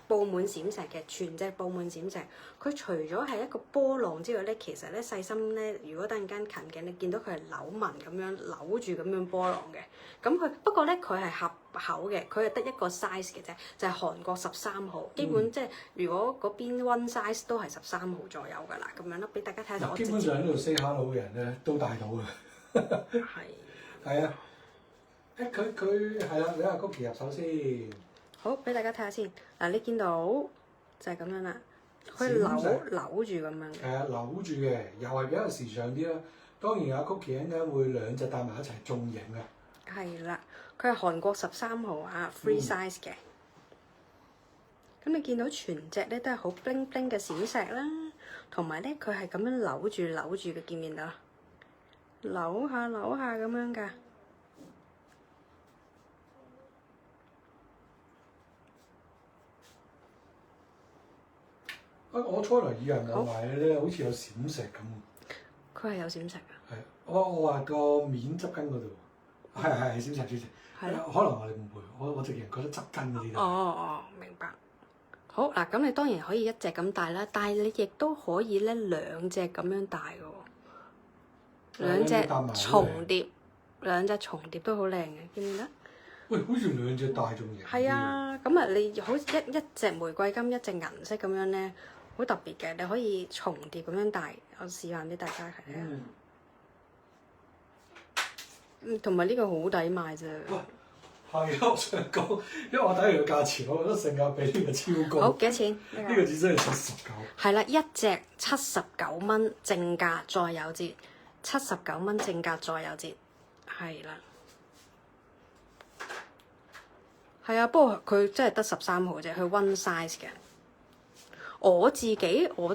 佈滿閃石嘅全隻佈滿閃石，佢除咗係一個波浪之外咧，其實咧細心咧，如果等陣間近鏡，你見到佢係扭紋咁樣扭住咁樣波浪嘅。咁佢不過咧佢係合口嘅，佢係得一個 size 嘅啫，就係韓國13號。基本即係如果嗰邊 one size 都係13號左右㗎啦，咁樣咯，俾大家睇下。基本上喺度 say hello 嘅人咧都戴到嘅。係。係啊。佢係啦，你阿 Cookie 入手先。好，俾大家睇下先。嗱，你見到就係咁樣啦，佢扭住咁樣。係啊，扭住嘅，又係比較時尚啲啦。當然阿 Cookie 應該會2隻戴埋一齊仲型啊。係啦，佢係韓國13號啊 ，free size 嘅。咁你見到全隻咧都係好 bling bling 嘅閃石啦，同埋咧佢係咁樣扭住嘅，見唔見到？扭下咁樣㗎。我初來以為望埋咧，好似有閃石咁。佢係有閃石㗎。係，我話個面側根嗰度，係閃石。係咯。可能我哋誤會，我直情覺得側根嗰啲都。哦，明白。好嗱，咁你當然可以一隻咁戴啦，但係你亦都可以咧2隻咁樣戴嘅喎，2隻重疊都好靚嘅，見唔見得？喂，好似2隻戴仲型。係啊，咁啊，你好似一隻玫瑰金，一隻銀色咁樣咧，好特別嘅，你可以重疊咁樣戴，我示範俾大家睇下。同埋呢個好抵買啫。係啊，我想講，因為我睇完個價錢，我覺得性價比呢個超高。好，幾多錢？呢個只真係79。係啦，一隻79蚊正價再有折，79蚊正價再有折，係啦。係啊，不過佢真係得13號啫，佢 one size 嘅。我自己我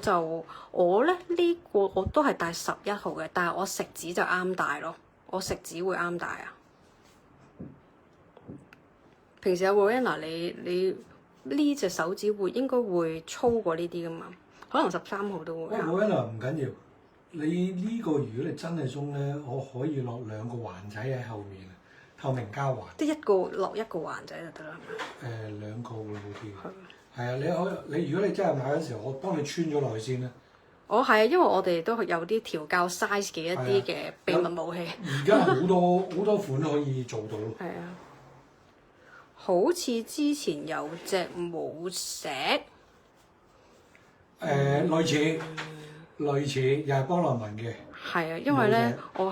咧呢個我都係戴11號嘅，但係我食指就啱戴咯，我食指會啱戴啊。平時有 Wenna 你呢隻手指應該會粗過呢啲噶嘛？可能13號都會。Wenna 唔緊要，你呢個如果你真係鬆咧，我可以落2個環仔喺後面，透明膠環。即落一個環仔就得啦，係咪？ 2個會好啲。係啊，你如果你真係買嗰時候，我幫你穿咗落去先啦。我係啊，因為我哋都有啲調校 size 嘅一啲嘅秘密武器。而家好多款可以做到。係啊，好似之前有隻舞石，類似又係幫內文嘅。係啊，因為咧我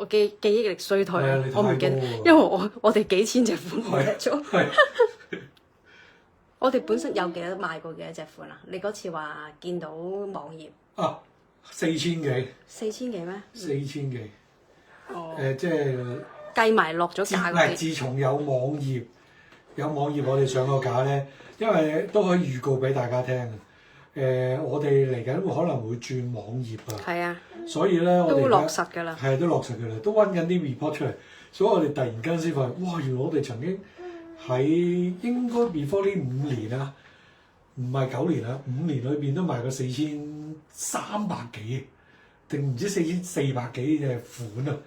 記憶力衰退啊係啊你，太我唔記得，多喎因為我哋幾千隻款唔記得咗。係我哋本身有幾多賣過幾多隻款啊？你嗰次話見到網頁啊，4000幾， 4000幾咩？ 4000幾。哦，即係計埋落咗價嗰啲。自從有網頁，我哋上個架咧，因為都可以預告俾大家聽。我哋嚟緊可能會轉網頁啊。係啊，所以咧，我哋都落實㗎啦。係都落實㗎啦，都揾緊啲 report 出嚟。所以我哋突然間先發現，哇！原來我哋曾經喺應該 before 呢5年啊，唔係9年啊，5年裏邊都賣過4300幾，定唔知4400幾隻款啊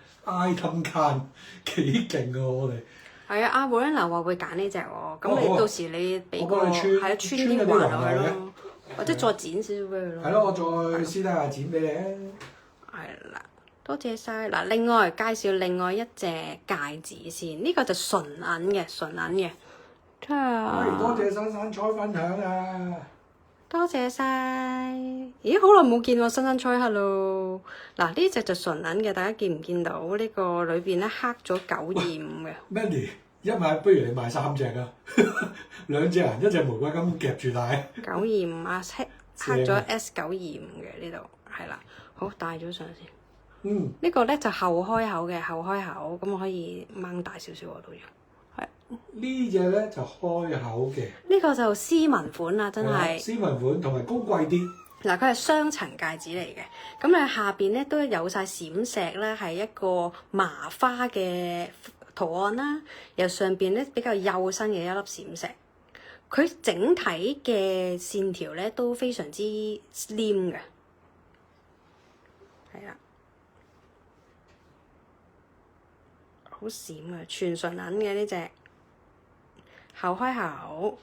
！item count 幾勁啊！我哋係啊，阿 Warren 話會揀呢只喎，咁你到時你俾個我幫你係啊穿啲環落去穿咯，或者再剪少少俾佢咯。係咯，我再私底下剪俾你啊！係啦，多謝晒。嗱，另外介紹另外一隻戒指先，呢個就純銀嘅。多謝珊珊菜分享啊！多謝晒。咦，好耐冇見喎，新菜 hello。嗱，呢隻就純銀嘅，大家見唔見到呢個裏邊咧刻咗925嘅？Mandy，一買不如你買3隻啊，2隻銀，1隻玫瑰金夾住戴。925啊，刻咗 S925嘅呢度，係啦。好，戴咗上先。呢個咧就後開口嘅，咁我可以掹大少少我都要。係。呢隻咧就開口嘅。呢個就斯文款啦，真係。斯文款同埋高貴啲。嗱，佢係雙層戒指嚟嘅，咁你下邊咧都有晒閃石咧，係一個麻花嘅圖案啦，由上邊咧比較幼身嘅一粒閃石，佢整體嘅線條咧都非常之 slim 嘅，係啦，好閃啊，全純銀嘅呢隻，後開口，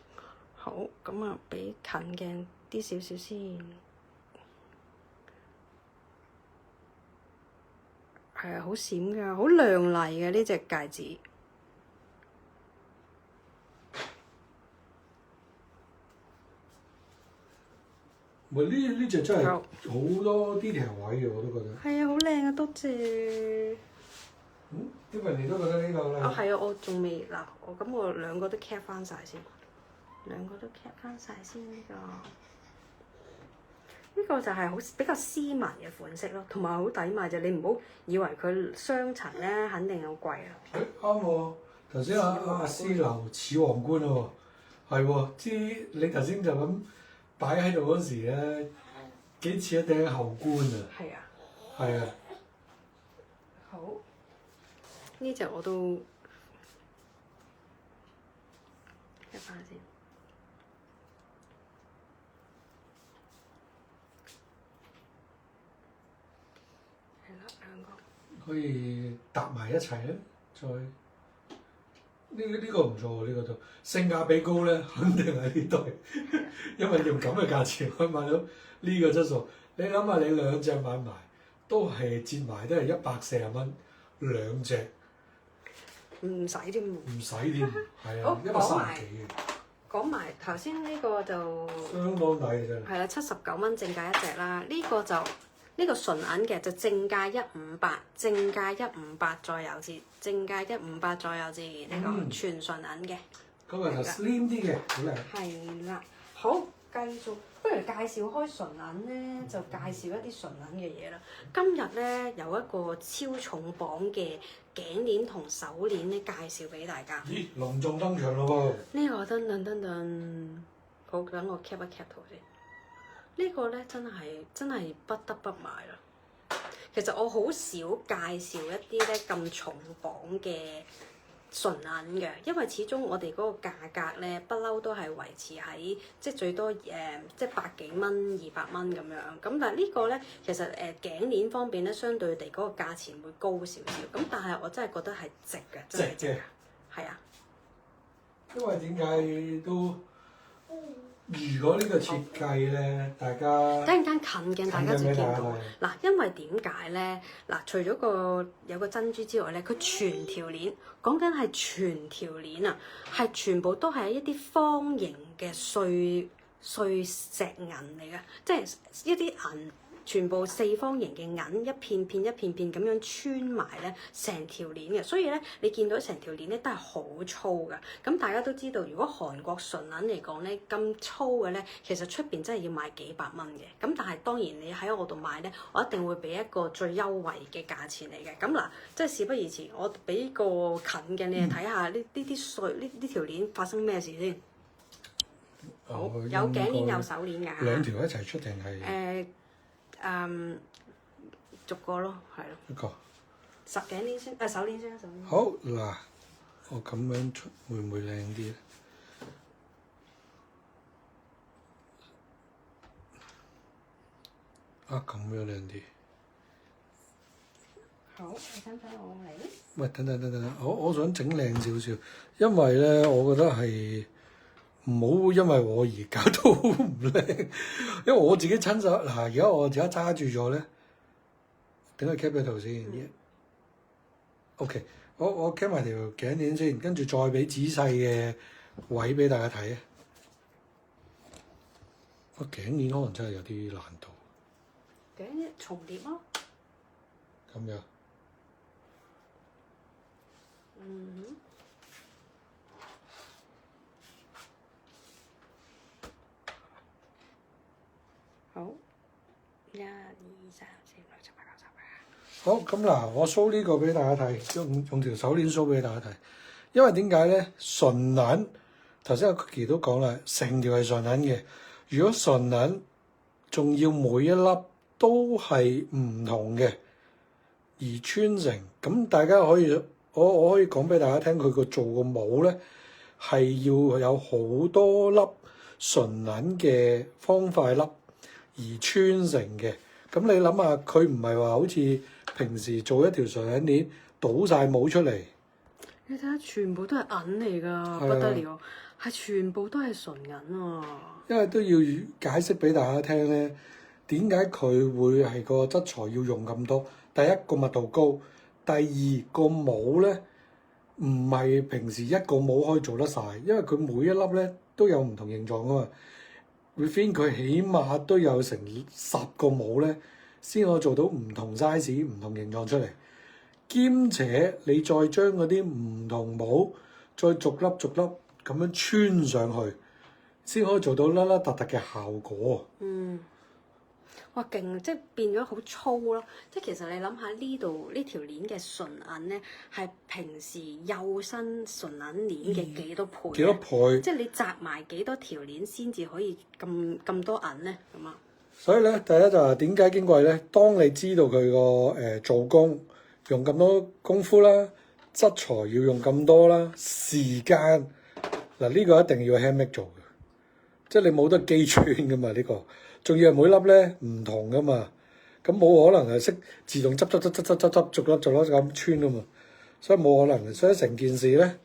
好，咁啊，俾近鏡啲少少先。係啊，好閃㗎，好亮麗嘅呢隻戒指。唔係呢隻真係好多 detail 位嘅，我都覺得。係啊，好靚啊，多謝。因為你都覺得呢個靚。啊，係啊，我仲未嗱，我兩個都 cap 翻晒先，兩個都 cap 翻晒先呢個。呢個就係好比較斯文嘅款式咯，同埋好抵買就你唔好以為佢雙層咧，肯定好貴啊。啱喎，頭先阿思流似皇冠喎，係喎，你頭先就咁擺喺度嗰時咧，幾似一頂后冠啊！係啊。係啊。好。呢隻我都 cap 翻先。可以搭埋一齊咧，再呢個唔錯喎，呢個就性價比高咧，肯定係呢對，因為用咁嘅價錢可以買到呢個質素。你諗下，你兩隻買埋都係折埋都係140蚊兩隻，唔使添。唔使添，係啊，好130幾嘅。講埋頭先呢個就相當抵嘅真係。係啦，79蚊正價一隻啦。呢個純銀嘅就正價158，正價158再有折，正價158再有折，呢個全純銀嘅。嗰個就 slim 啲嘅，好靚。係啦，好繼續，不如介紹開純銀咧，就介紹一啲純銀嘅嘢啦。今日咧有一個超重磅嘅頸鏈同手鏈咧，介紹俾大家。咦，隆重登場咯喎！呢個噔噔噔噔，好，等我 cap 一 cap 圖先。呢個咧真係不得不買啦。其實我好少介紹一啲咧咁重磅嘅純銀嘅，因為始終我哋嗰個價格咧不嬲都係維持喺即係最多即係百幾蚊、200蚊咁樣。咁但係呢個咧其實頸鏈方面咧相對地嗰個價錢會高少少。咁但係我真係覺得係值嘅，真係值嘅。係啊。因為點解都如果呢個設計咧，大家等陣間近鏡大家就見到近嗱，因為點解咧？嗱，除咗有個珍珠之外咧，佢全條鏈講緊係全條鏈啊，係全部都係一啲方形嘅碎石銀嚟嘅，即係一啲銀。全部四方形嘅銀一片片一片片咁樣穿埋咧，成條鏈嘅，所以咧你見到成條鏈咧都係好粗嘅。咁大家都知道，如果韓國純銀嚟講咧，咁粗嘅咧，其實出邊真係要賣幾百蚊嘅。咁但係當然你喺我度買咧，我一定會俾一個最優惠嘅價錢嚟嘅。咁嗱，即係事不宜遲，我俾個近嘅你哋睇下呢啲碎呢條鏈發生咩事先。好，有頸鏈有手鏈㗎。兩條一齊出定係？逐個咯，係咯。一個。頸鏈先，手鏈先，手鏈。好嗱，我咁樣出會唔會靚啲咧？啊，咁樣靚啲。好，你睇唔睇我嚟？喂，等，我想整靚少少，因為咧，我覺得係唔好因為我而搞到唔靚，因為我自己親手嗱，而家我而家揸住咗咧，等佢 keep 喺度先。OK，我 keep 埋條頸鏈先，跟住再俾仔細嘅位俾大家睇啊。個頸鏈可能真係有啲難度。頸鏈重疊咯。咁樣。好，1、2、3、4、5、6、7、8、9、10。好，咁嗱，我 show 呢個俾大家睇，用條手鏈 show 俾大家睇。因為點解咧？純銀頭先阿 Cookie 都講啦，成條係純銀嘅。如果純銀仲要每一粒都係唔同嘅，而穿成咁，大家可以我可以講俾大家聽，佢個做個帽咧係要有好多粒純銀嘅方塊粒而穿成嘅。咁你諗下，佢唔係話好似平時做一條純銀鏈倒晒帽出嚟。你睇下，全部都係銀嚟㗎，不得了，係全部都係純銀啊！因為都要解釋俾大家聽咧，點解佢會係個質材要用咁多？第一個密度高，第二個帽咧唔係平時一個帽可以做得晒，因為佢每一粒咧都有唔同形狀㗎嘛。Within 佢起碼都有成10個帽咧，先可以做到唔同 size、唔同形狀出嚟。兼且你再將嗰啲唔同帽再逐粒逐粒咁樣穿上去，先可以做到凹凹凸凸嘅效果。哇，勁！即係變咗好粗咯。即係其實你諗下呢度呢條鏈嘅純銀咧，係平時幼身純銀鏈嘅幾多倍？幾多倍？即係你紮埋幾多條鏈先至可以咁多銀咧？咁啊！所以咧，第一就係點解矜貴咧？當你知道佢個做工用咁多功夫啦，質材要用咁多啦，時間嗱呢個一定要 handmade 做嘅，即係你冇得機穿噶嘛呢個。仲要係每粒咧唔同噶嘛，咁冇可能係識自動執逐粒咁穿噶嘛，所以冇可能。所以成件事咧，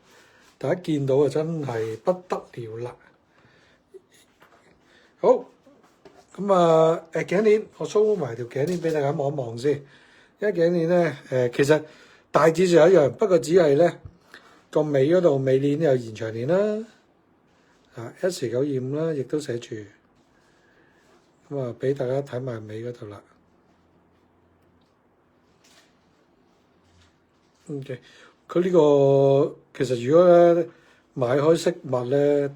大家見到啊真係不得了啦。好，咁啊頸鏈，我 show 埋條頸鏈俾大家望一望先。因為頸鏈咧其實大致上一樣，不過只係咧個尾嗰度尾鏈有延長鏈啦，S925啦，亦都寫住。咁啊，俾大家睇埋尾嗰度啦。OK，佢呢個其實如果咧買開飾物咧，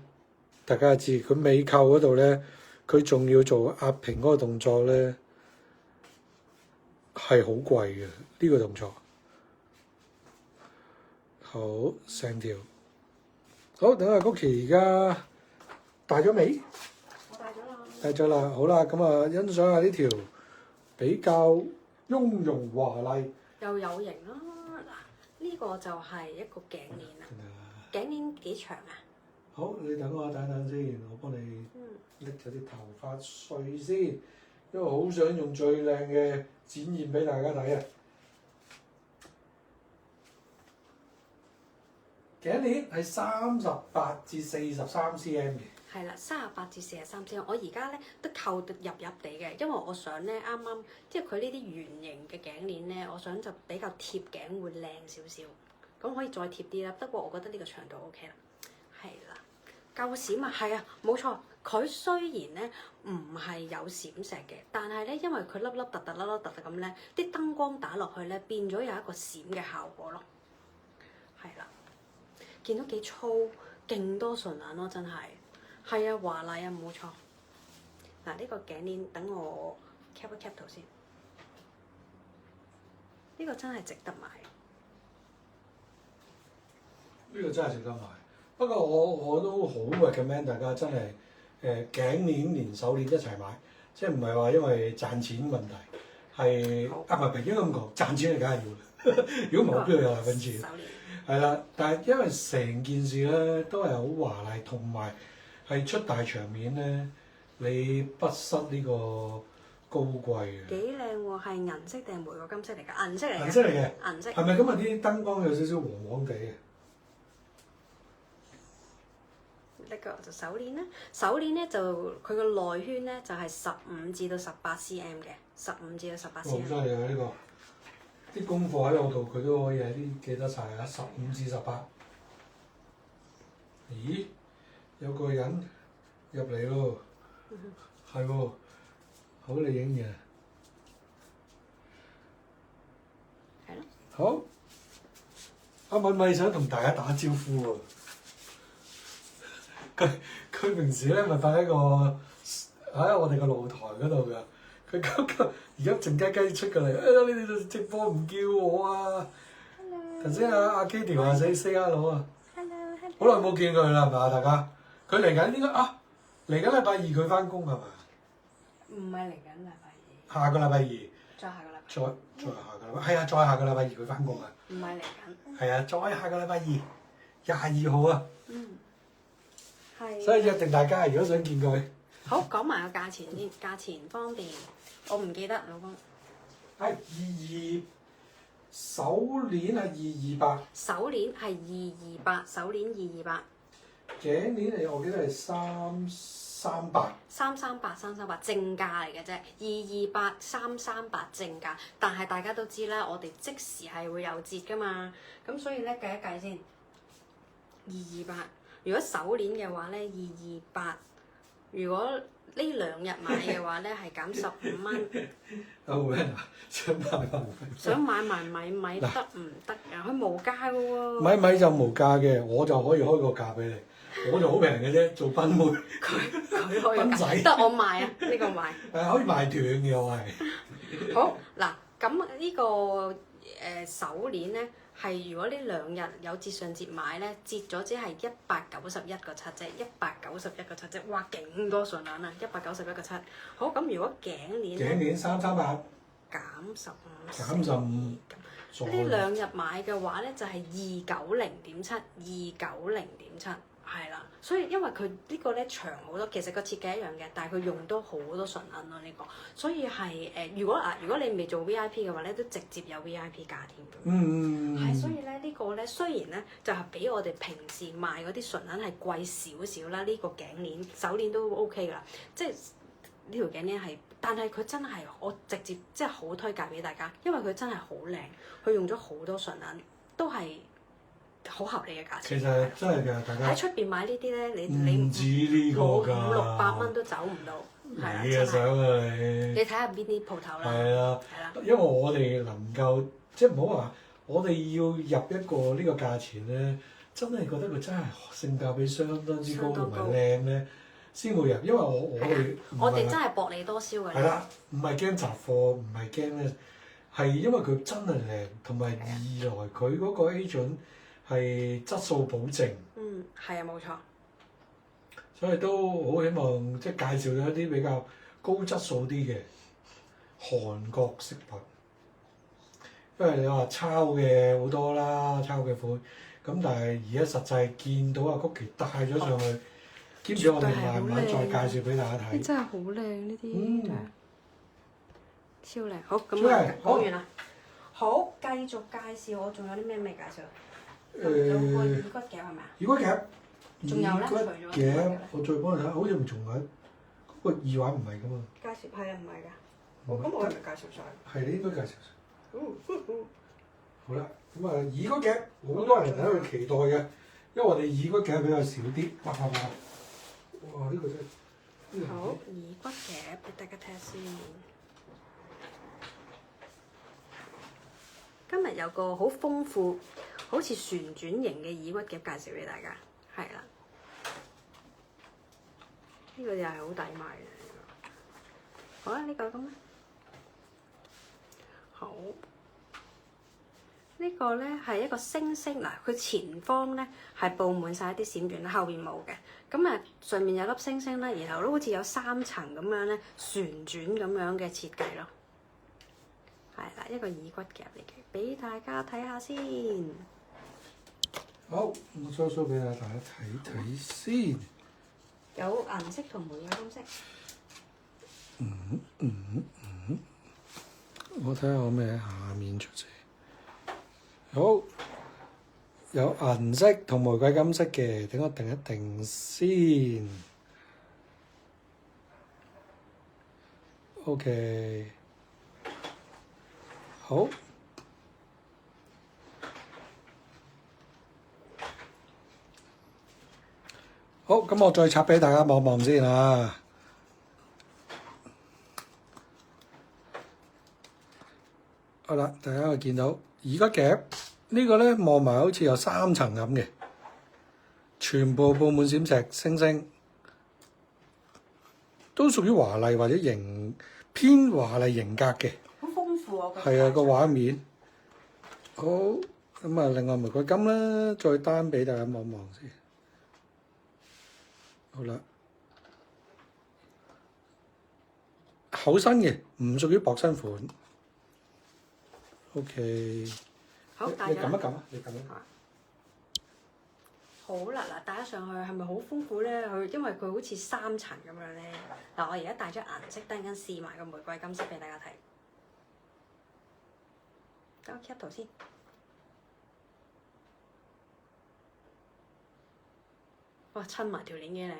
大家知佢尾扣嗰度咧，佢仲要做壓平嗰個動作咧，係好貴嘅呢個動作。好，成條好，等下Cookie而家戴咗未？戴咗啦，好啦，咁啊，欣賞下呢條比較雍容華麗又有型啦。嗱，呢個就係一個頸鏈啦。頸鏈幾長啊？好，你等我等等先，我幫你拎咗啲頭髮碎先，因為好想用最靚嘅展現俾大家睇啊！頸鏈係38至43cm 嘅。係啦，38至43 cm，我而家咧都扣得入地嘅，因為我想咧啱啱，即係佢呢啲圓形嘅頸鏈咧，我想就比較貼頸會靚少少，咁可以再貼啲啦。不過我覺得呢個長度 OK 啦，係啦，夠閃啊，係啊，冇錯。佢雖然咧唔係有閃石嘅，但係咧因為佢粒粒突咁咧，啲燈光打落去咧變咗有一個閃嘅效果咯，係啦，見到幾粗，勁多唇眼咯，真係。係啊，華麗啊，冇錯。嗱，呢個頸鏈等我 cap 一 cap 圖先。呢個真係值得買。呢個真係值得買。不過我都好 recommend 大家真係頸鏈連手鏈一齊買，即係唔係話因為賺錢問題，係唔係應該咁講，賺錢係梗係要啦。如果唔係，邊度有份錢？手鏈係啦，但係因為成件事咧都係好華麗，同埋係出大場面咧，你不失呢個高貴嘅。幾靚喎，係銀色定係玫瑰金色嚟㗎？銀色嚟嘅。銀色嚟嘅。銀色。係咪咁啊？啲燈光有少少黃黃地嘅。呢個就手鏈啦，手鏈咧就佢個內圈咧就係15至到18 cm 嘅，15至到18 cm。好犀利啊！呢個啲功課喺我度，佢都可以喺啲記得晒啊！15至18。咦？有個人入嚟咯，係喎，好你影嘅。係咯。好。阿敏咪想同大家打招呼喎。佢平時咧咪瞓喺喺我哋個露台嗰度㗎。佢今而家靜雞雞出過嚟，你哋直播唔叫我啊！頭先阿 Kitty 話say hello 啊！好耐冇見佢啦，係嘛大家？佢嚟緊應該嚟緊禮拜二佢翻工係嘛？唔係嚟緊禮拜二。下個禮拜二。再下個禮拜。再下個禮拜，係啊！再下個禮拜二佢翻工啊！唔係嚟緊。係啊！再下個禮拜二，22號啊！係。所以約定大家，如果想見佢。好，講埋個價錢先，價錢方面，我唔記得老公。係22，手鏈係228。手鏈係228，手鏈228。頸鏈我記得係338。338正價嚟嘅啫，228、338正價，但係大家都知啦，我哋即時係會有折㗎嘛，咁所以咧計一計先，228。如果手鏈嘅話咧，228。如果呢2日買嘅話咧，係減15蚊。有冇人想買埋米？想買埋米得唔得啊？佢無價嘅喎。米就無價嘅，我就可以開個價俾你。我就好平嘅啫，做賓妹。佢開個賓仔。得我賣啊！呢個賣。可以賣斷嘅我係。好嗱，咁呢個手鏈咧。係如果呢2日有折上折買咧，折咗只係191個七啫，191個七啫，哇勁多順眼啊！191個七。好，咁如果頸鏈咧？頸鏈338。減15。減15。呢2日買嘅話咧，就係290.7，係啦。所以因為佢呢個咧長好多，其實個設計一樣嘅，但係佢用多好多順銀咯呢個。所以係如果你未做 VIP 嘅話咧，都直接有 VIP 價添嘅。係，所以咧呢個咧雖然咧就係比我哋平時賣嗰啲順銀係貴少少啦，呢個頸鏈、手鏈都 OK 㗎啦。即係呢條頸鏈係，但係佢真係我直接即係好推介俾大家，因為佢真係好靚，佢用咗好多順銀，都係好合理嘅價錢。其實真係㗎，大家喺出邊買呢啲咧，你唔止呢個㗎，500-600蚊都走唔到。你嘅想啊你。你睇下邊啲鋪頭啦。係啦。係啦。因為我哋能夠即係唔好話，我哋要入一個呢個價錢咧，真係覺得佢真係性價比相當之高同埋靚咧，先會入。因為我哋真係薄利多銷㗎。係啦，唔係驚雜貨，唔係驚咧，係因為佢真係靚，同埋二來佢嗰個 agent 係質素保證。係啊，冇錯。所以都好希望即係介紹咗一啲比較高質素啲嘅韓國飾品，因為你話抄嘅好多啦，抄嘅款，咁但係而家實際見到阿曲奇帶咗上去，兼住我哋慢慢再介紹俾大家睇。真係好靚呢啲，超靚。好，咁好講完啦。好，繼續介紹，我仲有啲咩介紹？有個耳骨夾係咪啊？耳骨夾仲有咧？除耳咗骨夾，我再幫你睇，好似唔仲有嗰個耳環唔係噶嘛？介紹係啊，唔係㗎。咁我係咪介紹晒？係你應該介紹晒。嗯好啦，咁啊耳骨夾好多人喺度期待嘅，因為我哋耳骨夾比較少啲。哇！呢個真係好，耳骨夾俾大家睇下先。今日有個好豐富，好似旋轉型嘅耳骨夾介紹俾大家，係啦。呢個又係好抵買嘅。好啦，呢個咁啦。好。呢個咧係一個星星嗱，佢前方咧係佈滿晒一啲閃電，後邊冇嘅。咁啊，上面有粒星星啦，然後都好似有3層咁樣咧旋轉咁樣嘅設計咯。係啦，一個耳骨夾嚟嘅，俾大家睇下先。好，我 show 俾大家睇睇先。有銀色同玫瑰金色。我睇下我咩喺下面出先。好，有銀色同玫瑰金色嘅，等我定一定先。OK，好。好，咁我再插俾大家望望先啊。好啦，大家會見到耳骨夾呢個咧，望埋好似有3層咁嘅，全部佈滿閃石星星，都屬於華麗或者偏華麗型格嘅。好豐富啊！係啊，個畫面。好，咁啊，另外玫瑰金啦，再單俾大家望望先。好啦，厚身嘅，唔屬於薄身款。OK。好，你大家撳一撳啊！你撳一撳。好啦，嗱，戴咗上去係咪好豐富咧？佢因為佢好似3層咁樣咧。嗱，我而家戴咗銀色，等陣間試埋個玫瑰金色俾大家睇。等我 cap 圖先。哇！襯埋條鏈幾靚。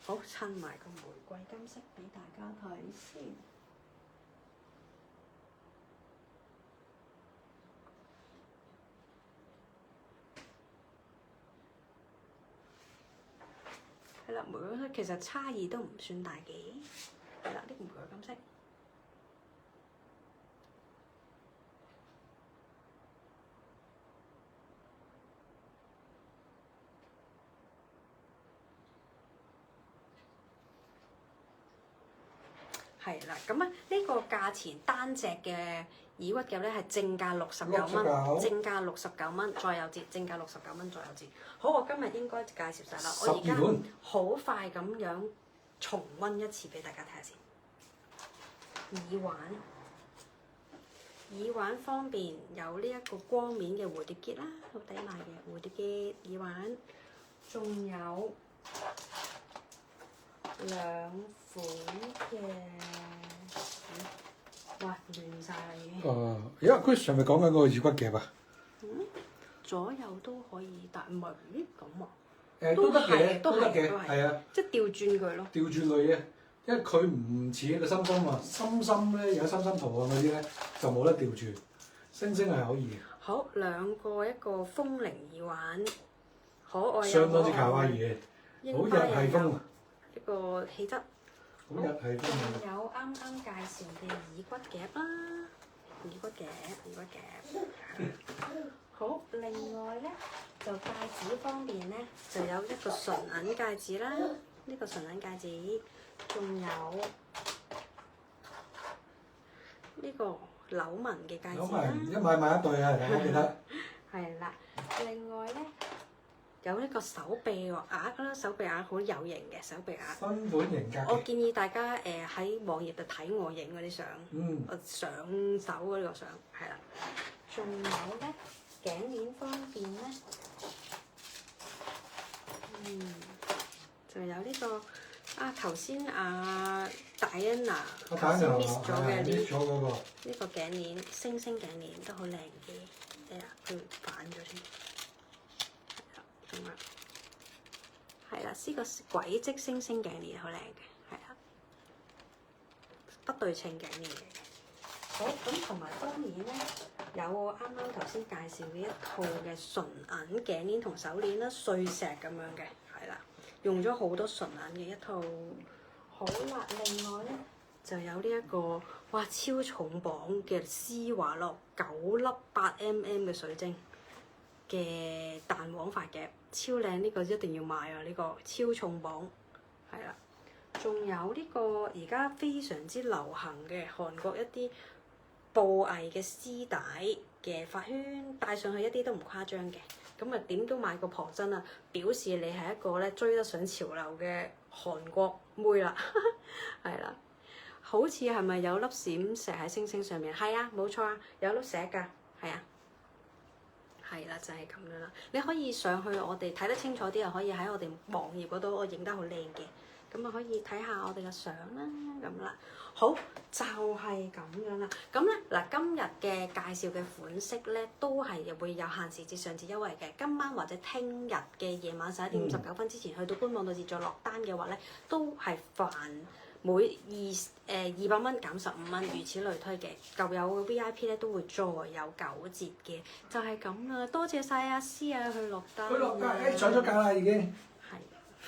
好，襯埋個玫瑰金色俾大家睇先。係啦，玫瑰金色其實差異都唔算大嘅。係啦，呢個玫瑰金色。係啦，咁啊呢個價錢單隻嘅耳骨夾咧係正價69蚊，正價69蚊，再有折，正價69蚊再有折。好，我今日應該介紹晒啦，我而家好快咁樣重溫一次俾大家睇下先。耳環方面有呢一個光面嘅蝴蝶結啦，好抵買嘅蝴蝶結耳環，仲有2款嘅，哇亂晒啦已經。而家 Chris 係咪講緊嗰個耳骨夾啊？左右都可以，但唔係咁啊。都得嘅，都得嘅，係係啊。即係調轉佢咯。調轉佢嘅，因為佢唔似個心心啊，心咧有心心圖案嗰啲咧就冇得調轉，星星係可以嘅。好，2個，一個風鈴耳環，可愛相當之卡哇伊嘅，好日系風啊！一個氣質。好日系風。仲有啱啱介紹嘅耳骨夾啦，耳骨夾。好，另外咧就戒指方面咧就有一個純銀戒指啦，呢個純銀戒指，仲有呢個柳紋嘅戒指啦。一買一對啊！大家記得。係啦，另外咧有呢個手臂鐲啦，手臂鐲好有型嘅手臂鐲。分款型格。我建議大家喺網頁度睇我影嗰啲相，我上手嗰個相係啦。仲有咧頸鏈方面咧，就有呢個頭先Diana 我頭先 miss 咗嘅，miss 咗嗰個。呢個頸鏈，星星頸鏈都好靚嘅。佢反咗先。係啦，咁啊，係啦，呢個軌跡星星頸鏈好靚嘅，係啦，不對稱頸鏈嚟嘅。好，咁同埋當然咧，有我啱啱頭先介紹嘅一套嘅純銀頸鏈同手鏈啦，碎石咁樣嘅，係啦，用咗好多純銀嘅一套。好啦，另外咧就有呢一個哇超重磅嘅施華洛9粒8mm嘅水晶嘅彈簧髮夾，超靚，呢個一定要買啊！呢個超重磅，係啦。仲有呢個而家非常之流行嘅韓國一啲布藝嘅絲帶嘅髮圈，戴上去一啲都唔誇張嘅。咁啊點都買個婆真啊，表示你係一個咧追得上潮流嘅韓國妹啦，係啦。好似係咪有粒閃石喺星星上面？係啊，冇錯啊，有粒石㗎，係啊。係啦，就係咁樣啦。你可以上去我哋睇得清楚啲，又可以喺我哋網頁嗰度，我影得好靚嘅。咁啊，可以睇下我哋嘅相啦，咁啦。好，就係咁樣啦。咁咧嗱，今日嘅介紹嘅款式咧，都係會有限時至上次優惠嘅。今晚或者聽日嘅夜晚11:59之前去到官網度再落單嘅話咧，都係凡每200蚊減15蚊，如此類推嘅。舊有嘅 VIP 咧都會再有9折嘅，就係咁啦。多謝晒阿詩啊，去落單。佢落架，上咗架啦已經。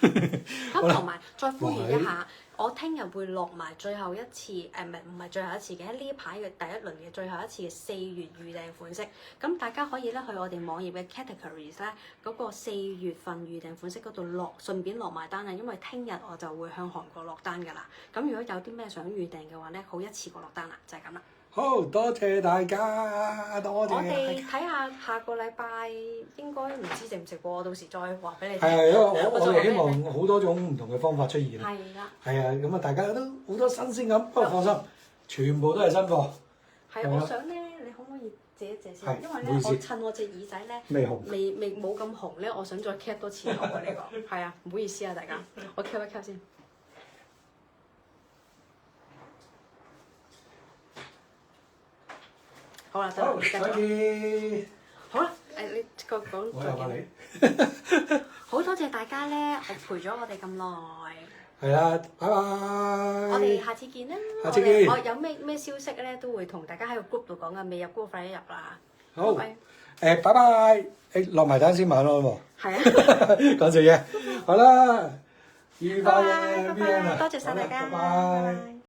咁同埋再呼籲一下，我聽日會落埋最後一次，唔係最後一次嘅，喺呢一排嘅第一輪嘅最後一次嘅4月預訂款式。咁大家可以咧去我哋網頁嘅 categories 咧，嗰個4月份預訂款式嗰度順便落埋單啊，因為聽日我就會向韓國落單㗎啦。咁如果有啲咩想預訂嘅話咧，好一次過落單啦，就係咁啦。好多謝大家，多謝大家。我哋睇下下個禮拜應該唔知直唔直播，到時再話俾你聽。係啊，因為我哋希望好多種唔同嘅方法出現。係啦。係啊，咁啊，大家都好多新鮮感，不過放心，全部都係新貨。係，我想咧，你可唔可以借一借先？因為咧，我趁我隻耳仔咧未紅，未冇咁紅咧，我想再 cap 多次落啊呢個。係啊，唔好意思啊，大家，我 cap 一 cap 先。好啦，好，再見。好啦，你講再見。好多謝大家咧，陪咗我哋咁耐。係啦，拜拜。我哋下次見啦。下次見。我有咩消息咧，都會同大家喺個 group 度講噶，未入 group 快啲入啦。好。拜拜。落埋單先晚咯，好冇？係啊。講笑啫。好啦，愉快嘅 拜拜，多謝晒大家。拜拜。